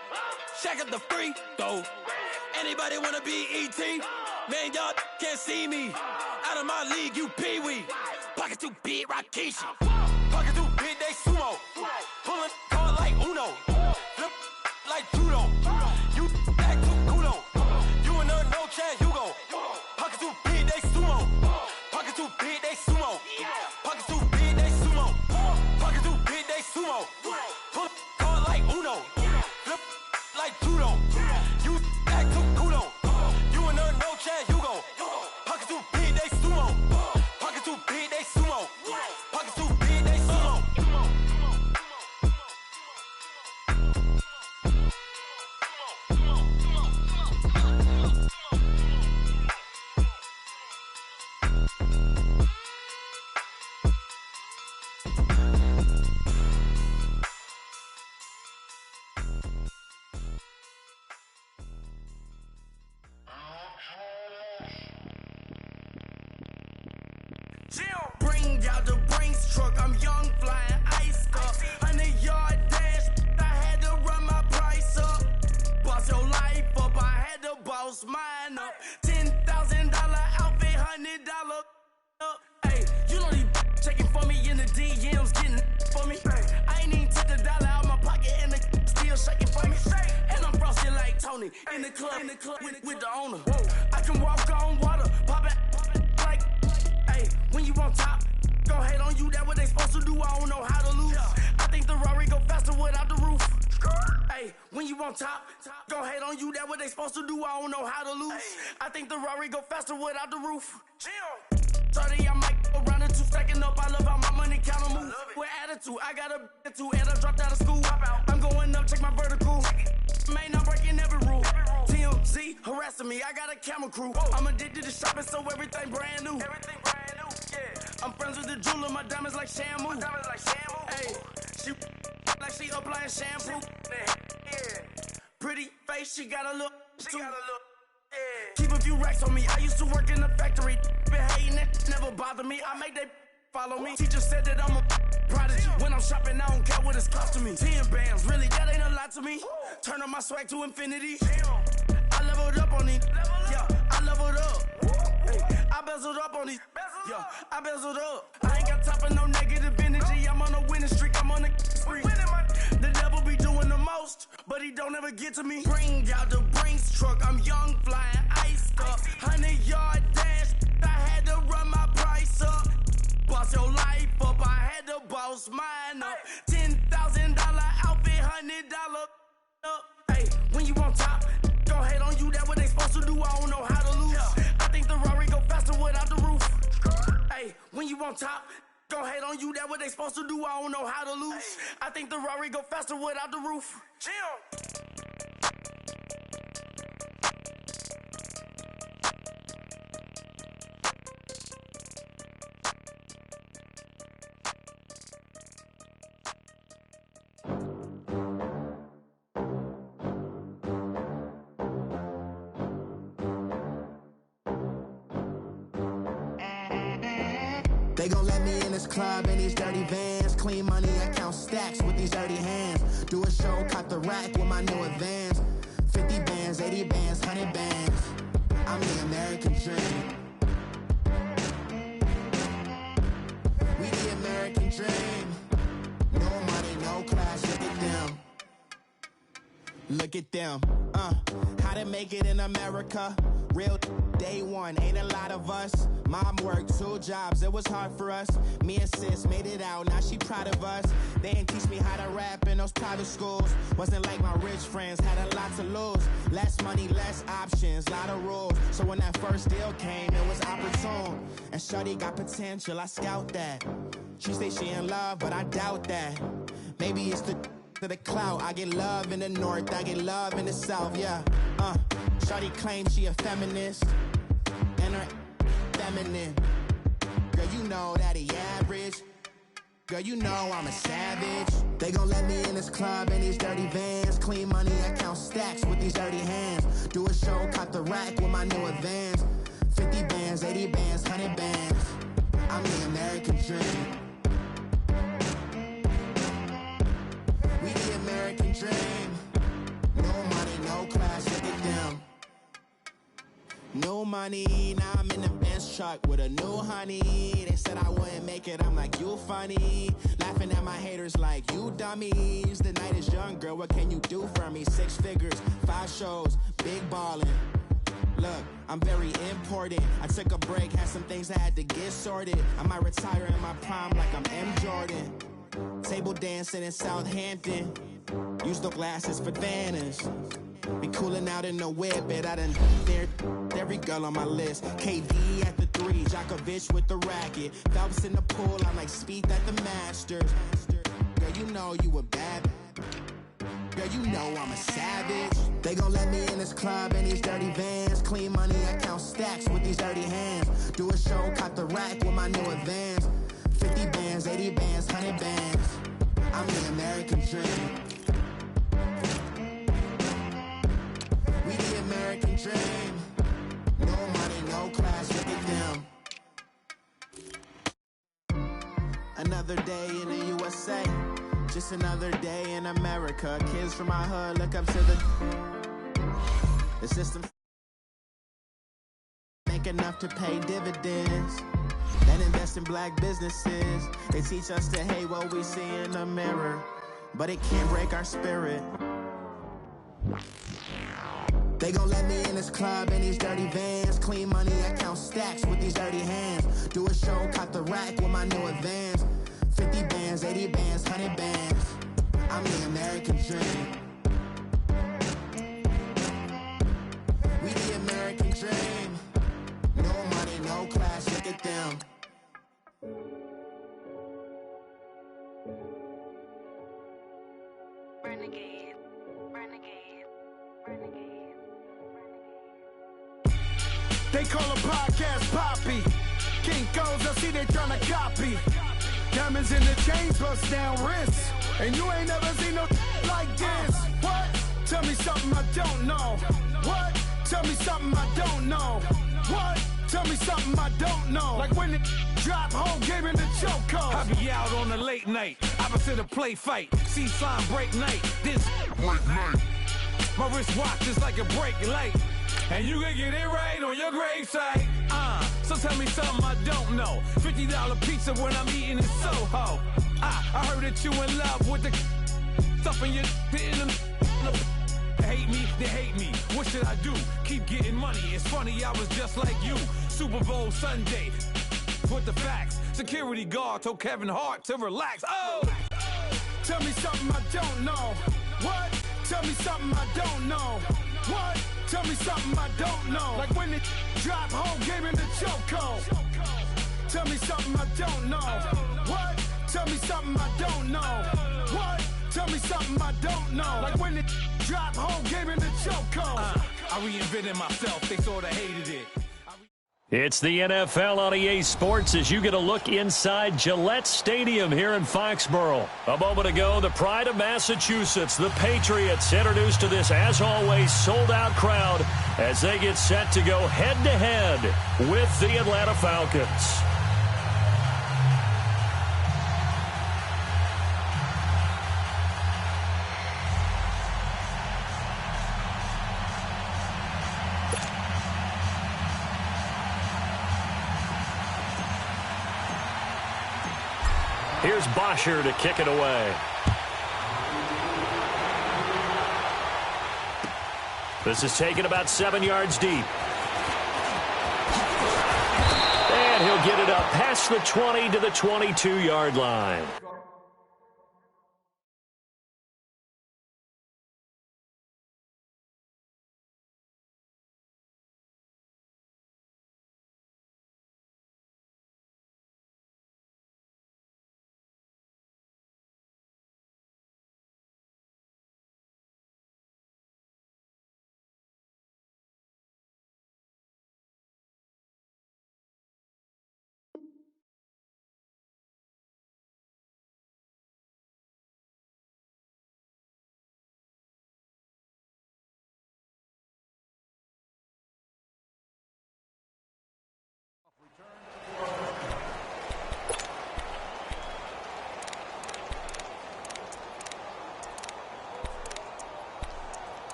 [SPEAKER 5] Shaq at the free throw. Anybody wanna be E.T.? Man, y'all can't see me. Out of my league, you pee-wee. Pocket too big, Rakishi. Pocket too big, they sumo. Uno. Flip like judo. You act too kudo. You and her no Chad Hugo. Pocket too big, they sumo. Pocket too big, they sumo. Pocket too big, they sumo. Pocket too big, they sumo. Pull card like Uno. Flip like judo. You act too kudo. You and her no Chad Hugo. Pocket too big, they sumo. Pocket too big, they sumo. Pocket too big, they sumo.
[SPEAKER 6] Bring out the Brinks truck, I'm young, flying iced up. 100-yard dash, I had to run my price up. Boss your life up, I had to boss mine up. $10,000 outfit, $100 up. Hey, you know these checking for me in the DMs, getting for me. I ain't even took the dollar out my pocket and the still shaking for me. And I'm frosted like Tony in the club with the owner. I can walk on water, pop it like, hey, when you on top, go hate on you, that what they supposed to do, I don't know how to lose. I think the Rari go faster without the roof. Hey, when you on top, go hate on you, that what they supposed to do, I don't know how to lose. I think the Rari go faster without the roof. 30, I might go round and two, stacking up, I love how my money count on move. With attitude, I got a attitude, and I dropped out of school. I'm going up, check my vertical. Man, I'm breaking every rule. TMZ harassing me, I got a camera crew. I'm addicted to shopping, so everything brand new. I'm friends with the jeweler, my diamonds like Shamu. Hey, she like she applying shampoo. Pretty face, she got a look. Keep a few racks on me. I used to work in the factory. Been hating that never bother me. I make they follow me. Teacher said that I'm a prodigy. When I'm shopping, I don't care what it's costing me. 10 bands, really, that ain't a lot to me. Turn up my swag to infinity. I leveled up on these. Yeah, I leveled up. Hey, I bezeled up on these. Yeah, I bezeled up. I ain't got time for no negative energy. I'm on a winning streak. I'm on a spree. The devil be doing the most, but he don't ever get to me. Bring out the Brinks truck. I'm young, flying iced up. 100-yard dash. I had to run my price up. Boss your life up. I had to boss mine up. $10,000 outfit, $100 up. Hey, when you on top, go hate on you. That what they supposed to do. I don't know how to lose. I think the Rari go faster without the roof. Hey, when you on top, go hate on you. That what they supposed to do. I don't know how to lose. I think the Rari go faster without the roof.
[SPEAKER 7] They gon' let me in this club in these dirty vans. Clean money, I count stacks with these dirty hands. Do a show, cop the rack with my new advance. 50 bands, 80 bands, 100 bands. I'm the American dream. We the American dream. No money, no class, look at them. Look at them, how to make it in America. Real day one, ain't a lot of us. Mom worked 2 jobs, it was hard for us. Me and sis made it out, now she proud of us. They didn't teach me how to rap in those private schools. Wasn't like my rich friends, had a lot to lose. Less money, less options, lot of rules. So when that first deal came, it was opportune. And shorty got potential, I scout that. She say she in love, but I doubt that. Maybe it's to the clout. I get love in the north, I get love in the south, yeah. Shawty claims she a feminist, and her feminine. Girl, you know that he average. Girl, you know I'm a savage. They gon' let me in this club in these dirty vans. Clean money, I count stacks with these dirty hands. Do a show, cop the rack with my new advance. 50 bands, 80 bands, 100 bands. I'm the American dream. We the American dream. No money, no class, look at them. No money, now I'm in the bench truck with a new honey. They said I wouldn't make it, I'm like, you funny. Laughing at my haters like, you dummies. The night is young, girl, what can you do for me? 6 figures, 5 shows, big ballin'. Look, I'm very important. I took a break, had some things I had to get sorted. I might retire in my prime like I'm M. Jordan. Table dancing in Southampton. Use the glasses for Vannas. Be cooling out in the whip, but I done dared every girl on my list. KD at the 3, Djokovic with the racket. Phelps in the pool, I'm like Speed at the Masters. Girl, you know you a bad. Girl, you know I'm a savage. They gon' let me in this club in these dirty vans. Clean money, I count stacks with these dirty hands. Do a show, caught the rack with my new advance. 50 bands, 80 bands, 100 bands. I'm the American dream. We the American dream. No money, no class, look at them. Another day in the USA. Just another day in America. Kids from my hood look up to the system. Make enough to pay dividends. Then invest in black businesses. They teach us to hate what we see in the mirror, but it can't break our spirit. They gon' let me in this club in these dirty vans. Clean money, I count stacks with these dirty hands. Do a show, caught the rack with my new advance. 50 bands, 80 bands, 100 bands. I'm the American dream. We the American dream. No money, no class, look at them.
[SPEAKER 8] Renegade, renegade, renegade, renegade.
[SPEAKER 6] They call a podcast Poppy. Kinkos, I see they tryna copy. Diamonds in the chains, bust down wrists. And you ain't never seen no like this. What? Tell me something I don't know. What? Tell me something I don't know. What? Tell me something I don't know. Like when it drop, whole game in the chokehold.
[SPEAKER 9] I be out on a late night, opposite a play fight. See slime break night, this break night. My wristwatch is like a brake light. And you can get it right on your gravesite. So tell me something I don't know. $50 pizza when I'm eating in Soho. I heard that you in love with the stuff in your hate me, they hate me. What should I do? Keep getting money. It's funny, I was just like you. Super Bowl Sunday. Put the facts. Security guard told Kevin Hart to relax. Oh!
[SPEAKER 6] Tell me something I don't know. What? Tell me something I don't know. What? Tell me something I don't know. Like when it drop, whole game in the chokehold. Tell me something I don't know. What? Tell me something I don't know. What? Tell me something I don't know. Like when it drop, whole game in the chokehold.
[SPEAKER 9] I reinvented myself, they sorta hated it.
[SPEAKER 2] It's the NFL on EA Sports as you get a look inside Gillette Stadium here in Foxborough. A moment ago, the pride of Massachusetts, the Patriots, introduced to this, as always, sold-out crowd as they get set to go head-to-head with the Atlanta Falcons. Here's Bosher to kick it away. This is taken about 7 yards deep. And he'll get it up past the 20 to the 22-yard line.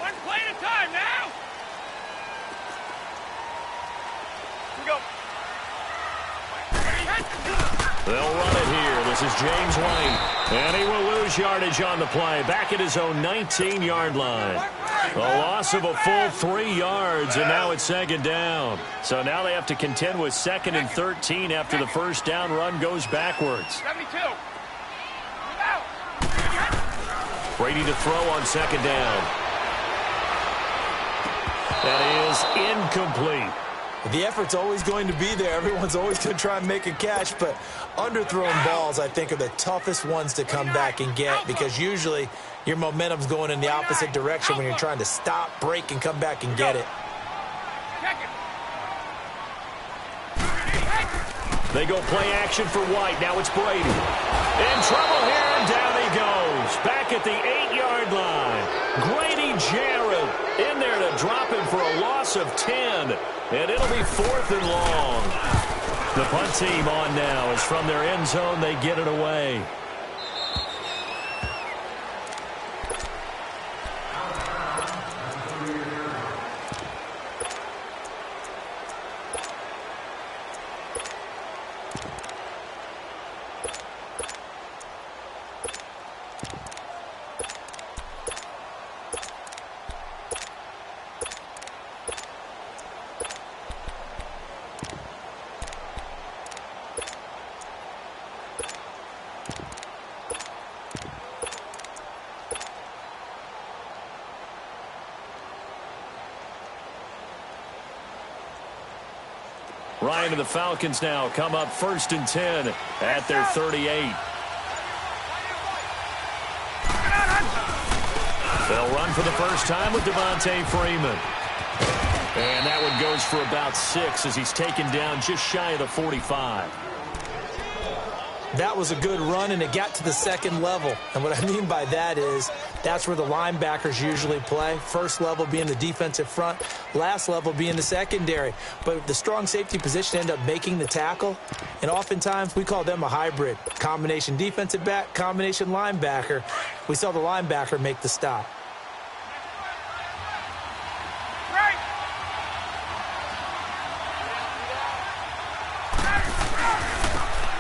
[SPEAKER 4] One play at a time now. Here we go.
[SPEAKER 2] They'll run it here. This is James White. And he will lose yardage on the play. Back at his own 19-yard line. A loss of a full 3 yards, and now it's second down. So now they have to contend with 2nd and 13 after the first down run goes backwards.
[SPEAKER 4] 72.
[SPEAKER 2] Brady to throw on second down. That is incomplete.
[SPEAKER 3] The effort's always going to be there. Everyone's always going to try and make a catch, but underthrown balls, I think, are the toughest ones to come back and get because usually your momentum's going in the opposite direction when you're trying to stop, break, and come back and get it.
[SPEAKER 2] They go play action for White. Now it's Brady. In trouble here, and down he goes. Back at the 8-yard line. Grady Jarrett in there to drop him for a loss of 10. And it'll be 4th and long. The punt team on now as from their end zone they get it away. Ryan and the Falcons now come up 1st and 10 at their 38. They'll run for the first time with Devontae Freeman. And that one goes for about 6 as he's taken down just shy of the 45.
[SPEAKER 3] That was a good run, and it got to the 2nd level. And what I mean by that is that's where the linebackers usually play. First level being the defensive front, last level being the secondary. But the strong safety position ended up making the tackle, and oftentimes we call them a hybrid. Combination defensive back, combination linebacker. We saw the linebacker make the stop.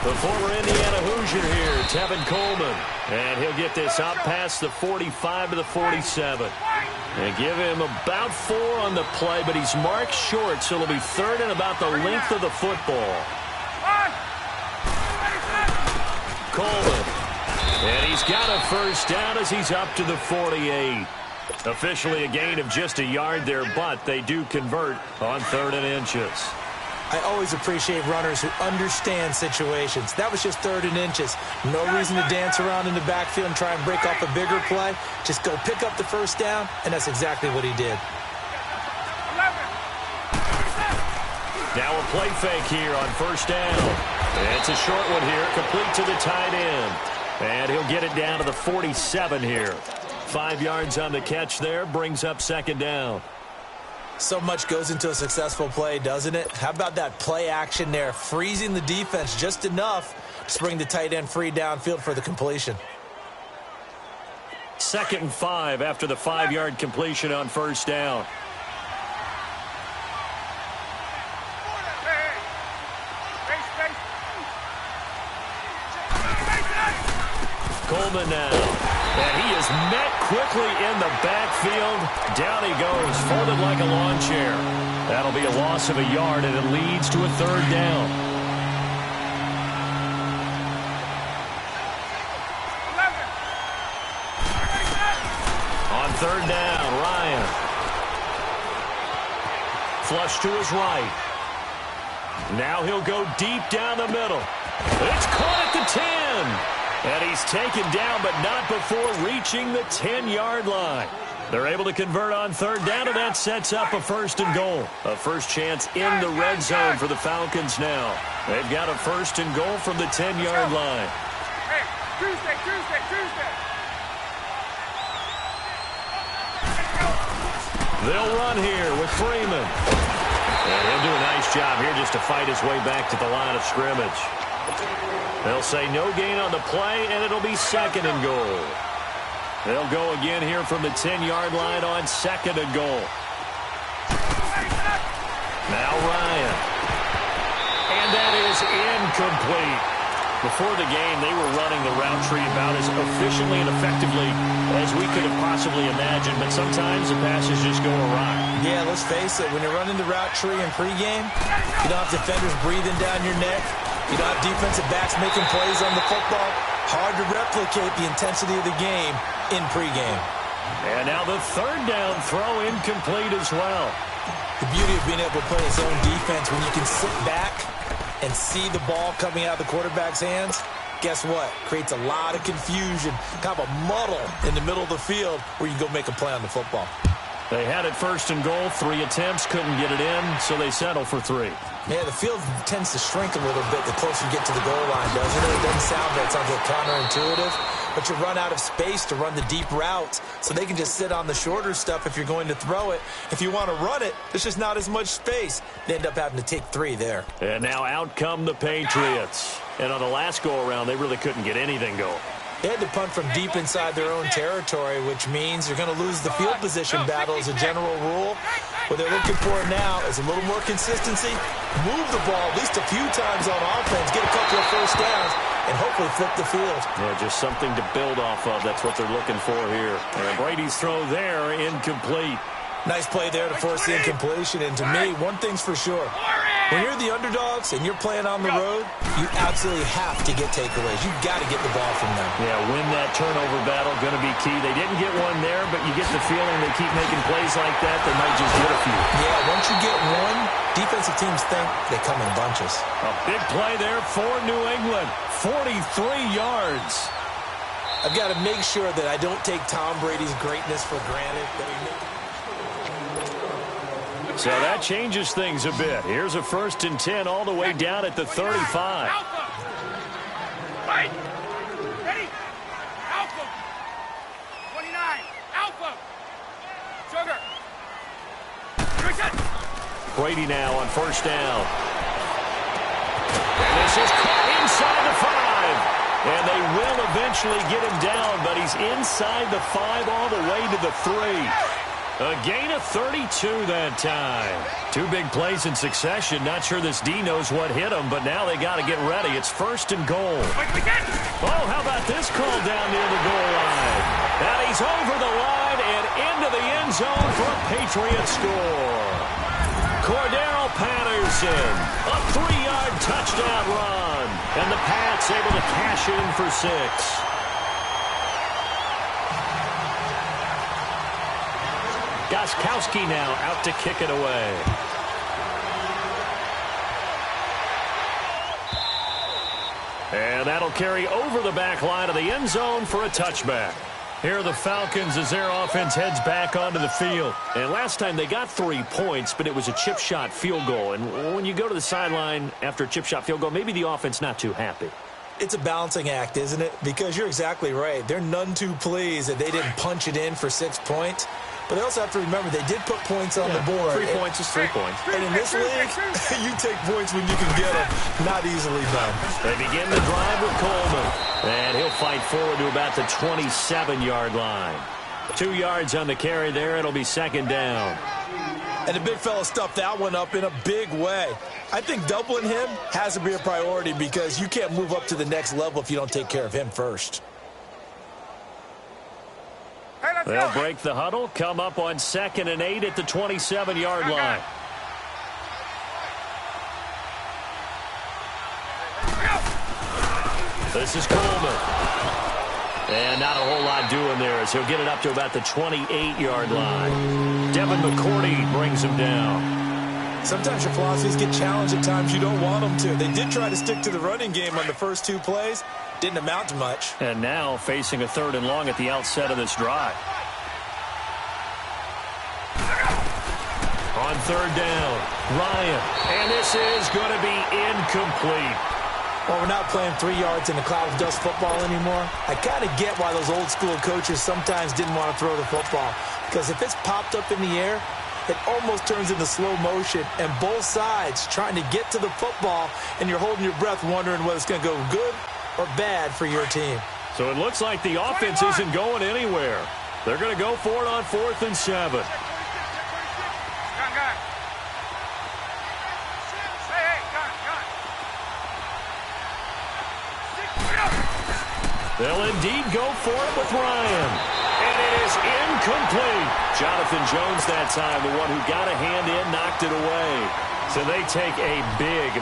[SPEAKER 2] The former Indiana Hoosier here, Tevin Coleman. And he'll get this up past the 45 to the 47. And give him about 4 on the play, but he's marked short, so it'll be 3rd and about the length of the football. Coleman. And he's got a first down as he's up to the 48. Officially a gain of just a yard there, but they do convert on 3rd and inches.
[SPEAKER 3] I always appreciate runners who understand situations. That was just 3rd and inches. No reason to dance around in the backfield and try and break off a bigger play. Just go pick up the first down, and that's exactly what he did.
[SPEAKER 2] Now a play fake here on first down. It's a short one here, complete to the tight end. And he'll get it down to the 47 here. 5 yards on the catch there, brings up 2nd down.
[SPEAKER 3] So much goes into a successful play, doesn't it? How about that play action there, freezing the defense just enough to bring the tight end free downfield for the completion.
[SPEAKER 2] 2nd and 5 after the 5-yard completion on first down. Coleman now. And he is met quickly in the backfield. Down he goes, folded like a lawn chair. That'll be a loss of a yard, and it leads to a 3rd down. On 3rd down, Ryan. Flush to his right. Now he'll go deep down the middle. It's caught at the 10. And he's taken down, but not before reaching the 10-yard line. They're able to convert on 3rd down, and that sets up a 1st and goal. A first chance in the red zone for the Falcons now. They've got a 1st and goal from the 10-yard line.
[SPEAKER 4] Hey, Tuesday.
[SPEAKER 2] They'll run here with Freeman. And he'll do a nice job here just to fight his way back to the line of scrimmage. They'll say no gain on the play, and it'll be 2nd and goal. They'll go again here from the 10-yard line on 2nd and goal. Now Ryan. And that is incomplete. Before the game, they were running the route tree about as efficiently and effectively as we could have possibly imagined, but sometimes the passes just go awry.
[SPEAKER 3] Yeah, let's face it, when you're running the route tree in pregame, you don't have defenders breathing down your neck. You don't have defensive backs making plays on the football. Hard to replicate the intensity of the game in pregame.
[SPEAKER 2] And now the 3rd down throw incomplete as well.
[SPEAKER 3] The beauty of being able to play its own defense when you can sit back and see the ball coming out of the quarterback's hands, guess what? Creates a lot of confusion, kind of a muddle in the middle of the field where you can go make a play on the football.
[SPEAKER 2] They had it 1st and goal, 3 attempts, couldn't get it in, so they settle for 3.
[SPEAKER 3] Yeah, the field tends to shrink a little bit the closer you get to the goal line, doesn't it? It doesn't sound bad. It sounds a little counterintuitive. But you run out of space to run the deep routes, so they can just sit on the shorter stuff if you're going to throw it. If you want to run it, there's just not as much space. They end up having to take 3 there.
[SPEAKER 2] And now out come the Patriots. And on the last go-around, they really couldn't get anything going.
[SPEAKER 3] They had to punt from deep inside their own territory, which means you're going to lose the field position battle as a general rule. What they're looking for now is a little more consistency, move the ball at least a few times on offense, get a couple of first downs, and hopefully flip the field.
[SPEAKER 2] Yeah, just something to build off of. That's what they're looking for here. And Brady's throw there, incomplete.
[SPEAKER 3] Nice play there to force the incompletion. And to me, one thing's for sure. When you're the underdogs and you're playing on the road, you absolutely have to get takeaways. You've got to get the ball from them.
[SPEAKER 2] Yeah, win that turnover battle, going to be key. They didn't get one there, but you get the feeling they keep making plays like that, they might just get a few.
[SPEAKER 3] Yeah, once you get one, defensive teams think they come in bunches.
[SPEAKER 2] A big play there for New England. 43 yards.
[SPEAKER 3] I've got to make sure that I don't take Tom Brady's greatness for granted.
[SPEAKER 2] So that changes things a bit. Here's a 1st and 10 all the way down at the 35.
[SPEAKER 4] Right. Ready? Alpha. 29. Alpha. Sugar.
[SPEAKER 2] Brady now on 1st down. And this is caught inside the 5. And they will eventually get him down, but he's inside the 5 all the way to the 3. A gain of 32 that time. 2 big plays in succession. Not sure this D knows what hit him, but now they got to get ready. It's 1st and goal. Oh, how about this call down near the goal line? And he's over the line and into the end zone for a Patriot score. Cordero Patterson, a 3-yard touchdown run. And the Pats able to cash in for 6. Gostkowski now out to kick it away. And that'll carry over the back line of the end zone for a touchback. Here are the Falcons as their offense heads back onto the field. And last time they got 3 points, but it was a chip shot field goal. And when you go to the sideline after a chip shot field goal, maybe the offense not too happy.
[SPEAKER 3] It's a balancing act, isn't it? Because you're exactly right. They're none too pleased that they didn't punch it in for 6 points. But they also have to remember they did put points on the board.
[SPEAKER 2] 3 points is 3 points.
[SPEAKER 3] And in this league, you take points when you can get them. Not easily done.
[SPEAKER 2] They begin the drive with Coleman. And he'll fight forward to about the 27-yard line. 2 yards on the carry there. It'll be 2nd down.
[SPEAKER 3] And the big fella stuffed that one up in a big way. I think doubling him has to be a priority because you can't move up to the next level if you don't take care of him first.
[SPEAKER 2] They'll break the huddle, come up on 2nd and 8 at the 27-yard line. This is Coleman. And not a whole lot doing there as he'll get it up to about the 28-yard line. Devin McCourty brings him down.
[SPEAKER 3] Sometimes your philosophies get challenged at times you don't want them to. They did try to stick to the running game on the first 2 plays. Didn't amount to much.
[SPEAKER 2] And now facing a 3rd and long at the outset of this drive. On 3rd down, Ryan. And this is going to be incomplete.
[SPEAKER 3] Well, we're not playing 3 yards in a cloud of dust football anymore. I kind of get why those old school coaches sometimes didn't want to throw the football. Because if it's popped up in the air, it almost turns into slow motion. And both sides trying to get to the football, and you're holding your breath wondering whether it's going to go good or bad for your team.
[SPEAKER 2] So it looks like the offense isn't going anywhere. They're going to go for it on 4th and 7. They'll indeed go for it with Ryan. And it is incomplete. Jonathan Jones that time, the one who got a hand in, knocked it away. So they take a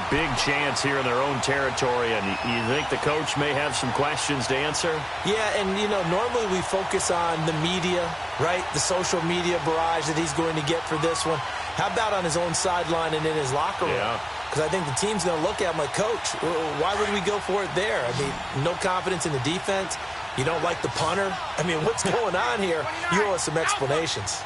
[SPEAKER 2] big chance here in their own territory. And you think the coach may have some questions to answer? Yeah, and, normally we focus on the media, right? The social media barrage that he's going to get for this one. How about on his own sideline and in his locker room? Yeah. Because I think the team's going to look at him like, Coach, why would we go for it there? I mean, no confidence in the defense. You don't like the punter. I mean, what's going on here? You owe us some explanations.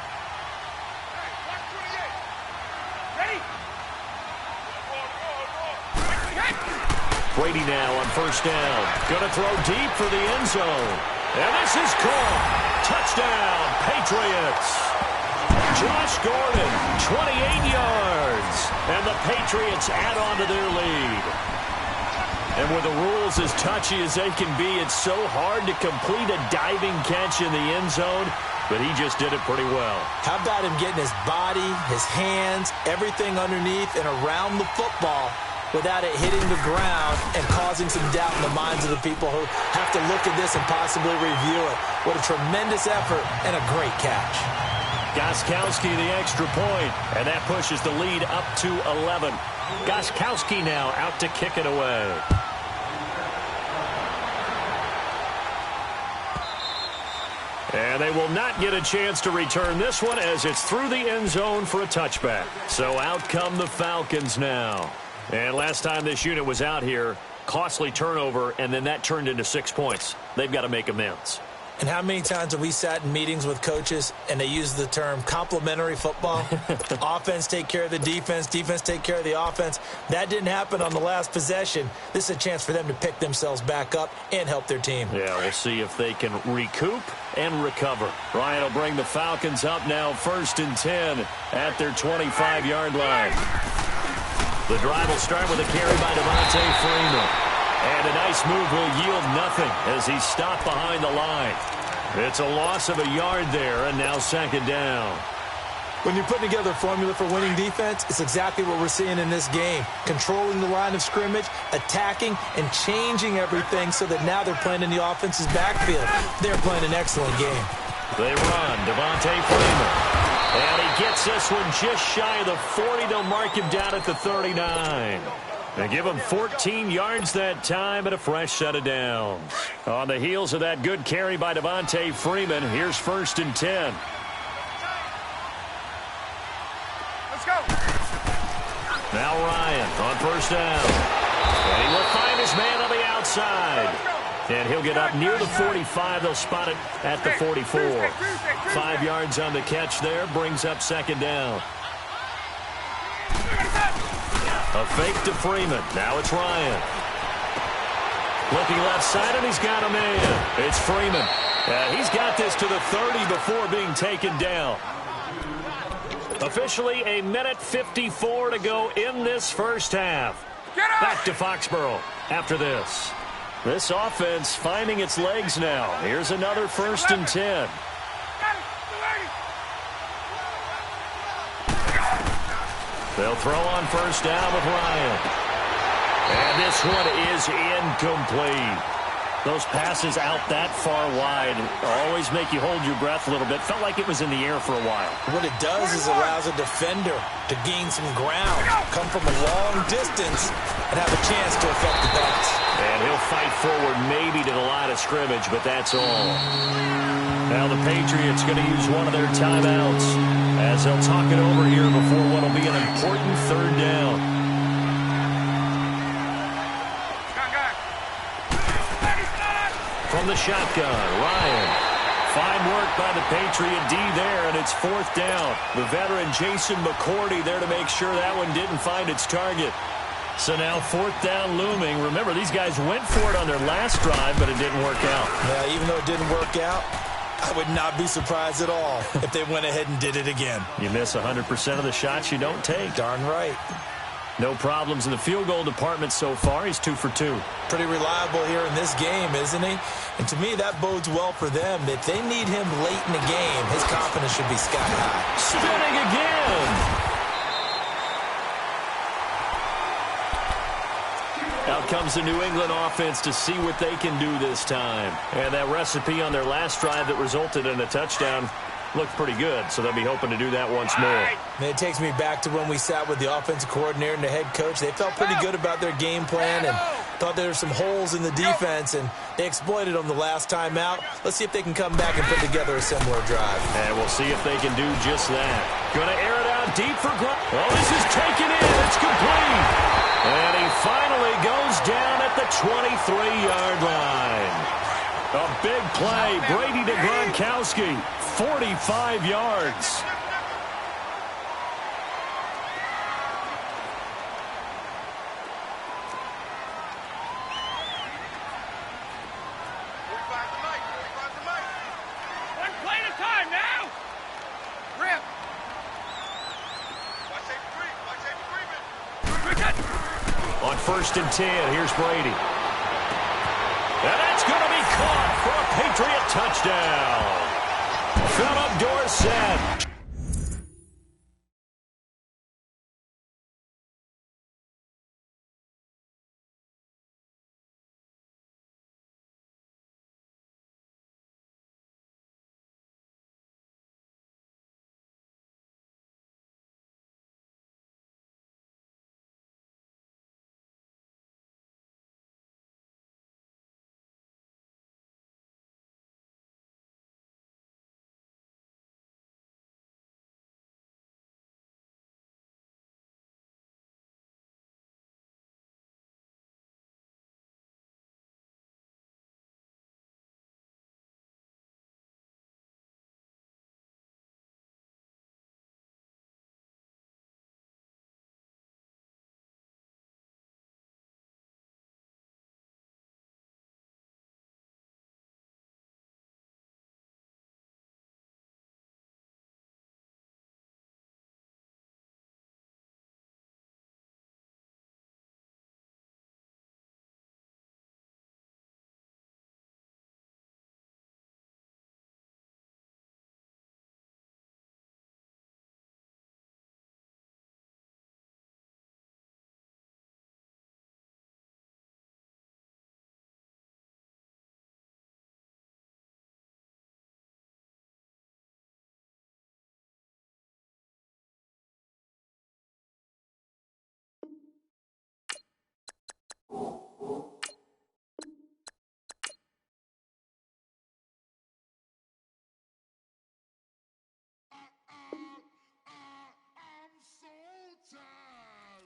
[SPEAKER 2] Brady now on 1st down. Going to throw deep for the end zone. And this is caught. Touchdown, Patriots. Josh Gordon, 28 yards. And the Patriots add on to their lead. And with the rules as touchy as they can be, it's so hard to complete a diving catch in the end zone, but he just did it pretty well. How about him getting his body, his hands, everything underneath and around the football without it hitting the ground and causing some doubt in the minds of the people who have to look at this and possibly review it. What a tremendous effort and a great catch. Gostkowski the extra point, and that pushes the lead up to 11. Gostkowski now out to kick it away. And they will not get a chance to return this one as it's through the end zone for a touchback. So out come the Falcons now. And last time this unit was out here, costly turnover, and then that turned into 6 points. They've got to make amends. And how many times have we sat in meetings with coaches and they use the term complementary football? Offense take care of the defense, defense take care of the offense. That didn't happen on the last possession. This is a chance for them to pick themselves back up and help their team. Yeah, we'll see if they can recoup and recover. Ryan will bring the Falcons up now 1st and 10 at their 25-yard line. The drive will start with a carry by Devontae Freeman. And a nice move will yield nothing as he's stopped behind the line. It's a loss of a yard there, and now 2nd down. When you're putting together a formula for winning defense, it's exactly what we're seeing in this game. Controlling the line of scrimmage, attacking, and changing everything so that now they're playing in the offense's backfield. They're playing an excellent game. They run. Devontae Freeman. And he gets this one just shy of the 40. They'll mark him down at the 39. They give him 14 yards that time and a fresh set of downs. On the heels of that good carry by Devontae Freeman, here's 1st and 10.
[SPEAKER 4] Let's go.
[SPEAKER 2] Now Ryan on 1st down. And he will find his man on the outside. And he'll get up near the 45. They'll spot it at the 44. 5 yards on the catch there, brings up 2nd down. A fake to Freeman. Now it's Ryan. Looking left side, and he's got a man. It's Freeman. He's got this to the 30 before being taken down. Officially a minute 54 to go in this first half. Back to Foxborough after this. This offense finding its legs now. Here's another 1st and 10. They'll throw on 1st down with Ryan. And this one is incomplete. Those passes out that far wide always make you hold your breath a little bit. Felt like it was in the air for a while. What it does is allows a defender to gain some ground, come from a long distance, and have a chance to affect the pass. And he'll fight forward maybe to the line of scrimmage, but that's all. Now the Patriots going to use one of their timeouts as they'll talk it over here before what will be an important 3rd down. From the shotgun, Ryan. Fine work by the Patriot D there, and it's 4th down. The veteran Jason McCourty there to make sure that one didn't find its target. So now 4th down looming. Remember, these guys went for it on their last drive, but it didn't work out. Yeah, even though it didn't work out, I would not be surprised at all if they went ahead and did it again. You miss 100% of the shots you don't take. Darn right. No problems in the field goal department so far. He's 2 for 2.
[SPEAKER 3] Pretty reliable here in this game, isn't he? And to me, that bodes well for them. If they need him late in the game, his confidence should be sky high.
[SPEAKER 2] Spinning again. Out comes the New England offense to see what they can do this time. And that recipe on their last drive that resulted in a touchdown looked pretty good, so they'll be hoping to do that once more.
[SPEAKER 3] And it takes me back to when we sat with the offensive coordinator and the head coach. They felt pretty good about their game plan and thought there were some holes in the defense, and they exploited them the last time out. Let's see if they can come back and put together a similar drive.
[SPEAKER 2] And we'll see if they can do just that. Going to air it out deep for Grunt. Oh, this is taken in. It's complete. And he finally goes down at the 23-yard line. A big play. Brady to Gronkowski. 45 yards.
[SPEAKER 4] One play at a time now. Rip.
[SPEAKER 2] On 1st and 10, here's Brady. And that's going to be caught for a Patriot touchdown. Philip Dorsett.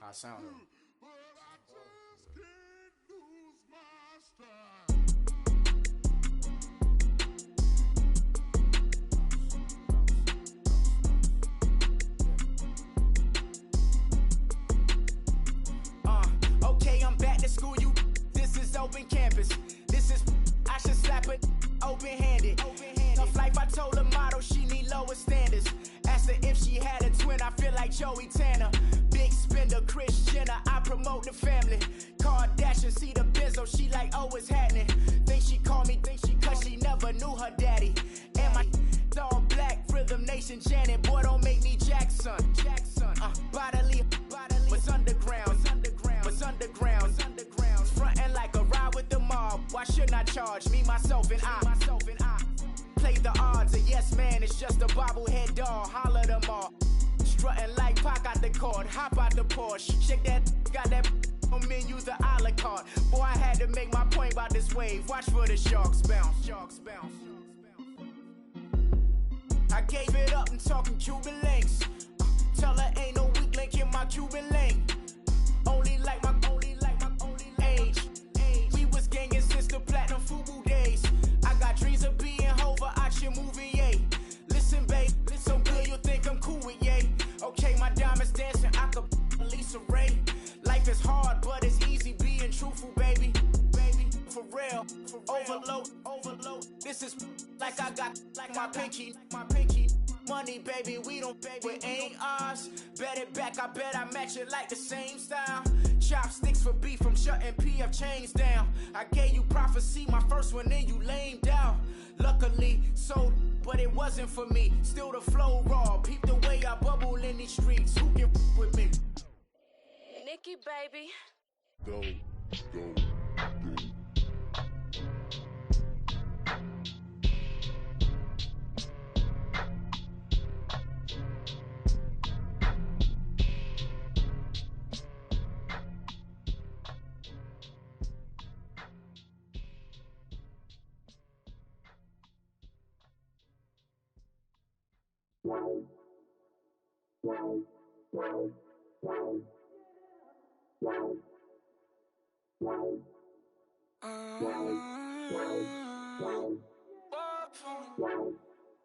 [SPEAKER 10] I sound it.
[SPEAKER 6] Okay, I'm back to school. This is open campus. This is I should slap it open-handed. Tough life, I told her motto she need lower standards. Asked her if she had a twin. I feel like Joey Tanner. Big spender, Kris Jenner, I promote the family. Kardashian, see the Benzo, she like, oh, it's happening. Think she called me, cause she never knew her daddy. And my all black, Rhythm Nation, Janet, boy, don't make me Jackson. Bodily, what's underground, what's underground, frontin' like a ride with the mob. Why shouldn't I charge me, myself, and I? Play the odds, a yes man, it's just a bobblehead doll, holler them all. Strutting like Pac out the court, hop out the Porsche, shake that, got that on menu, the a la carte. Boy, I had to make my point about this wave, watch for the sharks bounce, sharks bounce. I gave it up and talking Cuban links. Tell her ain't no weak link in my Cuban link. Only like my age. We was gangin' since the platinum FUBU days. I got dreams of being Hova out your movie, yay. Listen, babe, so good you'll think I'm cool with yay. Okay, my diamonds dancing, I could Lisa Ray. Life is hard, but it's easy being truthful, baby. For real, overload. This is like I got like my pinky.
[SPEAKER 7] money, baby, we don't pay, it ain't ours. Bet it back, I bet I match it like the same style. Chopsticks for beef from shutting PF chains down. I gave you prophecy, my first one, then you lamed out. Luckily, sold, but it wasn't for me. Still the flow raw, peep the way I bubble in these streets. Who can with me?
[SPEAKER 8] Nikki, baby.
[SPEAKER 11] Go.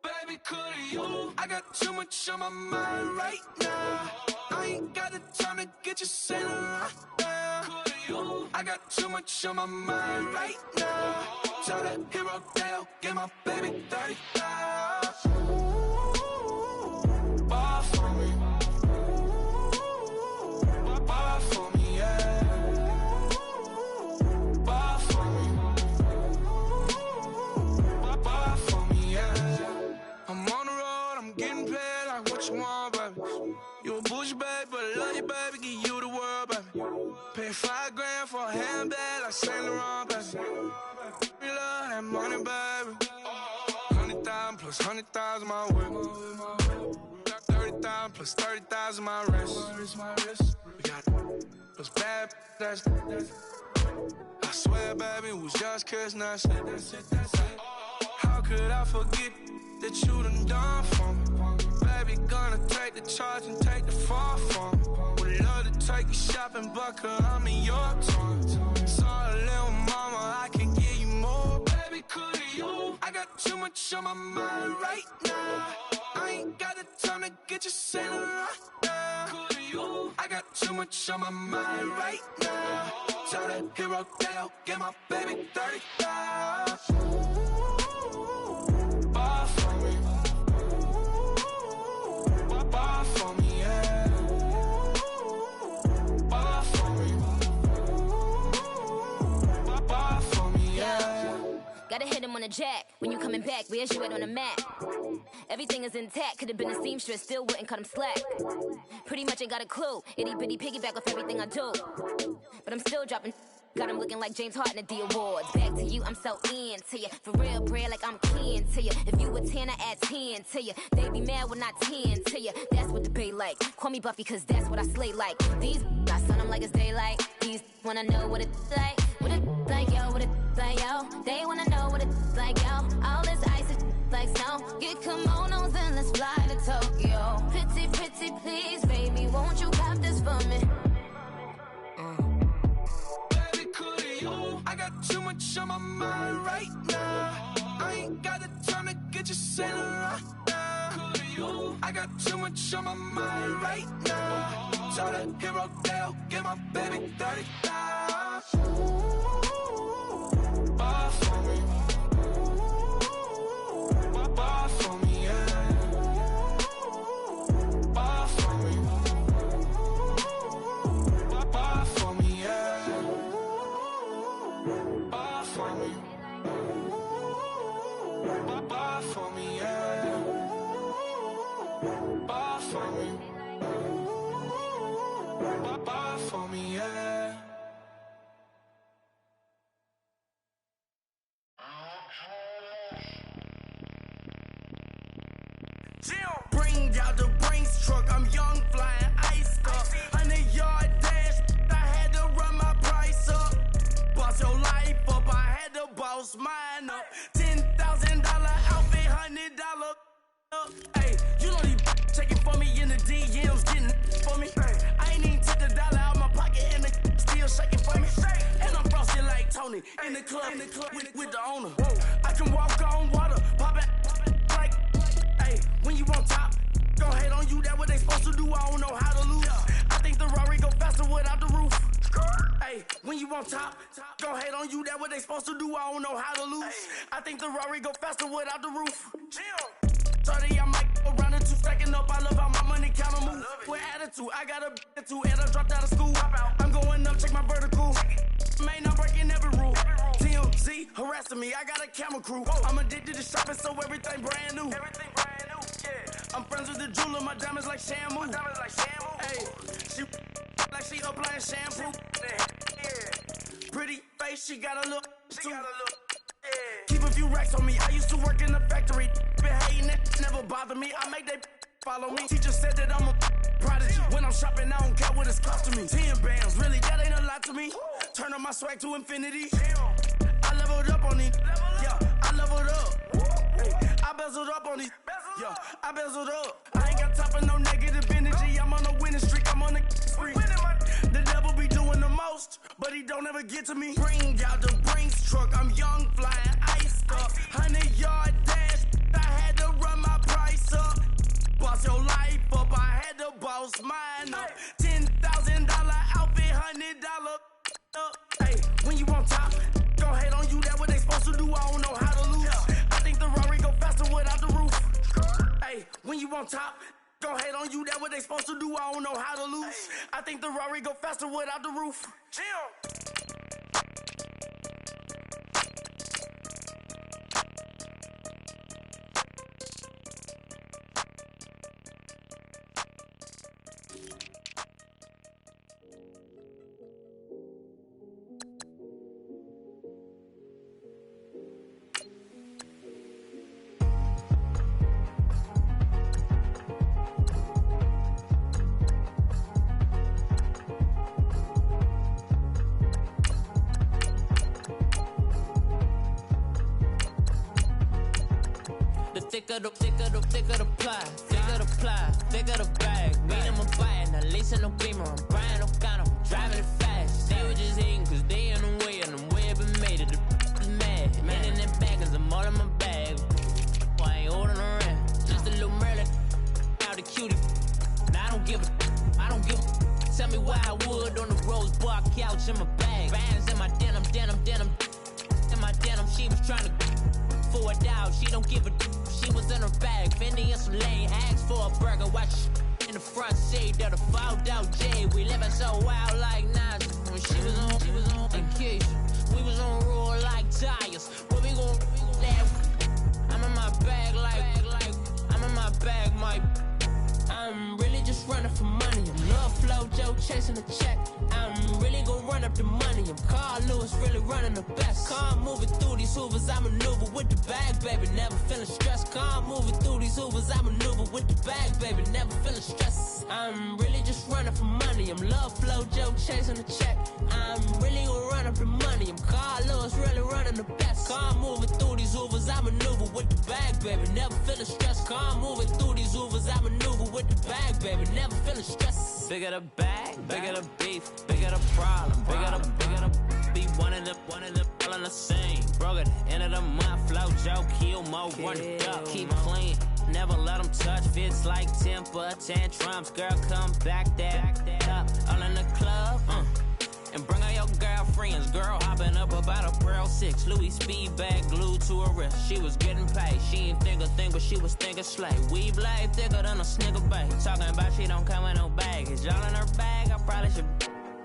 [SPEAKER 6] Baby, could you? I got too much on my mind right now. I ain't got the time to get you sailing right now. Could you? I got too much on my mind right now. Tell that hero Dale, get my baby 30,000. Ball for me. Ball for me, yeah. Ball for me. Ball for me, yeah. I'm on the road, I'm getting paid like what you want, baby. You a bougie, baby, but I love you, baby, give you the world, baby. Pay $5 grand for a handbag like Saint Laurent, baby. We love that money, baby. 100,000 plus 100,000 my whip. 30,000 plus 30,000 my wrist. We got those bad, that's I swear, baby, it was just kiss, that's it. How could I forget that you done for me? Baby, gonna take the charge and take the fall from me. Would love to take you shopping, but I'm in your town. Sorry, little mama, I can give you more. Baby, could you? I got too much on my mind right now. I ain't got the time to get you sailing right now. Could you? I got too much on my mind right now. Tell that hero Dale, get my baby 30,000. Ball for me. Ball for me, yeah. Ball for me. Ball for me, yeah.
[SPEAKER 12] Gotta hit him on the jack. When you coming back, where's you at on the map? Everything is intact. Could've been a seamstress, still wouldn't cut him slack. Pretty much ain't got a clue. Itty bitty piggyback off everything I do. But I'm still dropping. Got him looking like James Harden at the awards. Back to you, I'm so into you. For real, bread, like I'm keen to you. If you a 10, I add 10 to you. They be mad when I 10 to you. That's what the bay like. Call me Buffy, cause that's what I slay like. These, I sun them like it's daylight. These wanna know what it's like. What it like, yo, what it like, yo. They wanna know what it's like, yo. All this ice is like snow. Get kimonos and let's fly to Tokyo. Pretty, pretty, please, baby, won't you cop this for me?
[SPEAKER 6] I got too much on my mind right now. I ain't got the time to get you sailing right now. I got too much on my mind right now. Tell that hero Dale, get my baby 30,000. Ball for me. Ball for me, yeah. Ball for me. Ball for me, yeah. Ball for me. Ball for me, yeah. Ball for me. Ball for me, yeah. Bring out the Brinks truck, I'm young, flying iced up. 100-yard dash, I had to run my price up. Boss your life up, I had to boss mine up. $10,000 outfit, $100 up. Hey, you know these checking for me in the DMs, getting for me. I ain't even took the dollar out my pocket and the still shaking for me. And I'm frosted like Tony in the club with the owner. I can walk on water, pop it like, hey, when you on top, gon' hate on you, that what they supposed to do, I don't know how to lose. I think the Rari go faster without the roof. Hey, when you on top, gon' hate on you, that what they supposed to do, I don't know how to lose. I think the Rari go faster without the roof. 30, I might go around the attitude stacking up. I love how my money counter move. With attitude, I got a attitude, and I dropped out of school. I'm going up, check my vertical. Man, I'm breaking every rule. TMZ harassing me, I got a camera crew. I'm addicted to shopping, so everything brand new. I'm friends with the jeweler, my diamonds like Shamu. Hey, she like she applying shampoo. Pretty face, she got a look. Keep a few racks on me. I used to work in the factory. Been hating it, never bother me. I make they follow me. Teacher said that I'm a prodigy. When I'm shopping, I don't care what it's costing me. 10 bands, really, that ain't a lot to me. Turn up my swag to infinity. I leveled up on these. Yeah, I leveled up. I bezeled up on these. Yeah, I bezeled up. I ain't got time for no negative energy. I'm on a winning streak. I'm on a spree. The devil be doing the most, but he don't ever get to me. Bring out the Brinks truck. I'm young, flying, iced up. 100-yard dash. I had to run my price up. Boss your life up. I had to boss mine up. $10,000 outfit, $100 up. Hey, when you on top, gon' hate on you. That what they supposed to do. I don't know how to lose. I think the Rari go faster without the roof. Hey, when you on top, gon' hate on you. That what they supposed to do. I don't know how to lose. I think the Rari go faster without the roof.
[SPEAKER 1] Thicker the ply, thicker the ply, thicker the bag. Mean I'm a buying, at least in no beamer. I'm buying no gun, I'm driving it fast. They were just hating cause they in the way, and the way I've been made it. The is mad. Man in that bag cause I'm all in my bag. I ain't holding around, just a little Merlin. Now the cutie. Now I don't give a. Tell me why I would on the rose bar couch in my bag. Bands in my denim. In my denim, she was trying to for it out. She don't give a. She was in her bag, Fendi and some lane. Asked for a burger, watch in the front seat of the fouled out J. We living so wild like Nas. When she was on vacation, we was on roll like tires. Where we gon' laugh? I'm in my bag like I'm in my bag, Mike. I'm really just running for money. I'm love flow, Joe chasing the check. I'm really gon' run up the money. I'm Carl Lewis, really running the best. Car moving through these Hoovers, I maneuver with the bag, baby. Never feeling stressed. Car moving through these Hoovers, I maneuver with the bag, baby. Never feeling stressed. I'm really just running for money. I'm love flow, Joe chasing the check. I'm really gon' run up the money. I'm Carl Lewis, really running the best. Car moving through these Hoovers, I maneuver with the bag, baby. Never feeling stressed. Car moving through these Hoovers, I maneuver with the bag, baby. Never feeling stressed. Bigger the bag, bigger the beef, bigger the problem, bigger the be one in the all in the same. Broke at the end of the month, flow Joe, kill mo, run it up, keep clean. Never let them touch, fits like temper tantrums. Girl, come back that up, all in the club, and bring out your girlfriends. Girl hopping up about a Pearl 6 Louis speed bag glued to her wrist. She was getting paid, she ain't think a thing, but she was thinking slay. We blade thicker than a snicker bag. Talking about she don't come with no baggage. Y'all in her bag, I probably should.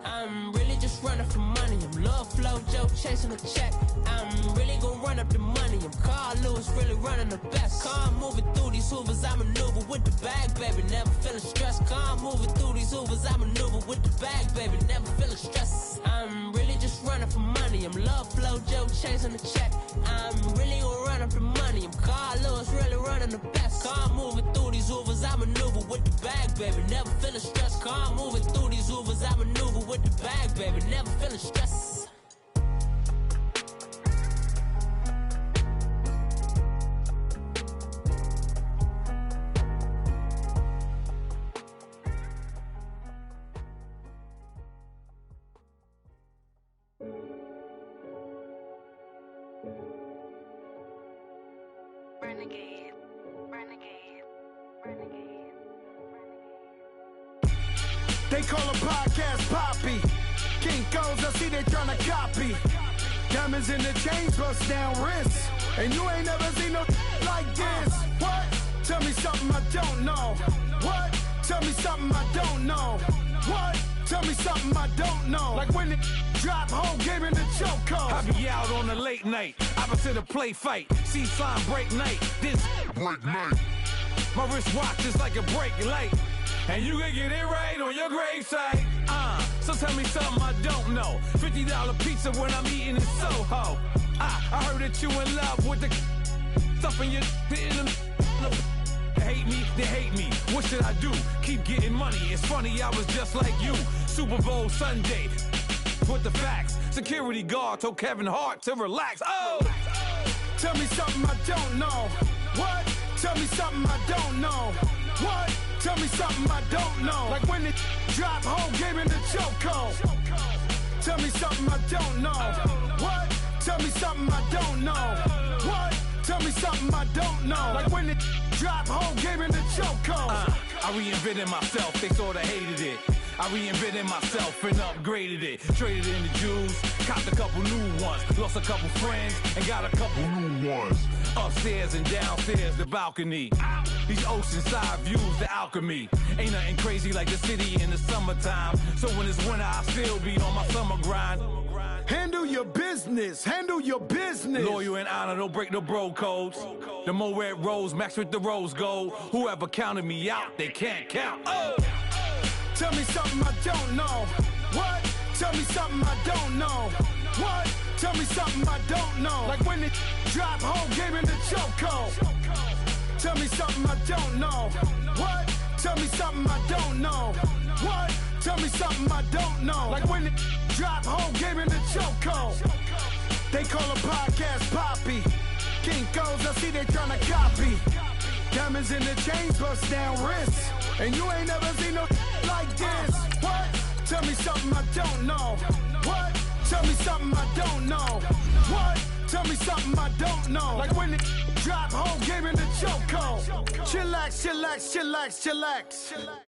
[SPEAKER 1] I'm really just running for money. I'm love flow, Joe chasing the check. I'm really gon' run up the money. I'm Carl Lewis, really running the best. Car moving through these Hoovers, I maneuver with the bag, baby. Never feeling stressed. Car moving through these Hoovers, I maneuver with the bag, baby. Never feeling stressed. I'm really just running for money. I'm love flow, Joe chasing the check. I'm really gon' run up the money. I'm Carl Lewis, really running the best. Car moving through these Hoovers, I maneuver with the bag, baby. Never feeling stressed. Car moving through these Hoovers, I maneuver with the bag, baby. Never feeling stressed.
[SPEAKER 8] Renegade, renegade, renegade.
[SPEAKER 9] They call a podcast Poppy. Kinkos, I see they tryna copy. Diamonds in the chains, bust down wrists. And you ain't never seen no like this. What?
[SPEAKER 6] Tell me something I don't know. What? Tell me something I don't know. What? Tell me something I don't know. Like when it drop, whole game in the chokehold.
[SPEAKER 9] I be out on a late night, opposite a play fight. See sign break night, this break night. My wristwatch is like a brake light, and you can get it right on your gravesite. So tell me something I don't know. $50 pizza when I'm eating in Soho. I heard that you in love with the stuff in your hate me, they hate me. What should I do? Keep getting money. It's funny, I was just like you. Super Bowl Sunday. With the facts. Security guard told Kevin Hart to relax. Oh!
[SPEAKER 6] Tell me something I don't know. What? Tell me something I don't know. What? Tell me something I don't know. Like when it drop, whole game in the chokehold. Tell me something I don't know. What? Tell me something I don't know. What? Tell me something I don't know. Like when it drop, whole game in the chokehold.
[SPEAKER 9] I reinvented myself, they sorta hated it. I reinvented myself and upgraded it. Traded in the Jews, copped a couple new ones. Lost a couple friends and got a couple new ones. Upstairs and downstairs, the balcony. These oceanside views, the alchemy. Ain't nothing crazy like the city in the summertime. So when it's winter, I still be on my summer grind.
[SPEAKER 6] Handle your business, handle your business.
[SPEAKER 9] Loyal and honor, don't break no bro codes. The more red rose, max with the rose gold. Whoever counted me out, they can't count. Oh!
[SPEAKER 6] Tell me something I don't know. What? Tell me something I don't know. What? Tell me something I don't know. Like when it drop, whole game in the chokehold. Tell me something I don't know. What? Tell me something I don't know. What? Tell me something I don't know. Like when it drop, whole game in the chokehold. They call a podcast Poppy. Kinkos, I see they tryna copy. Diamonds in the chains, bust down wrists. And you ain't never seen no like this. What? Tell me something I don't know. What? Tell me something I don't know. What? Tell me something I don't know. Like when it drop, whole game in the chokehold. Chillax, chillax, chillax, chillax.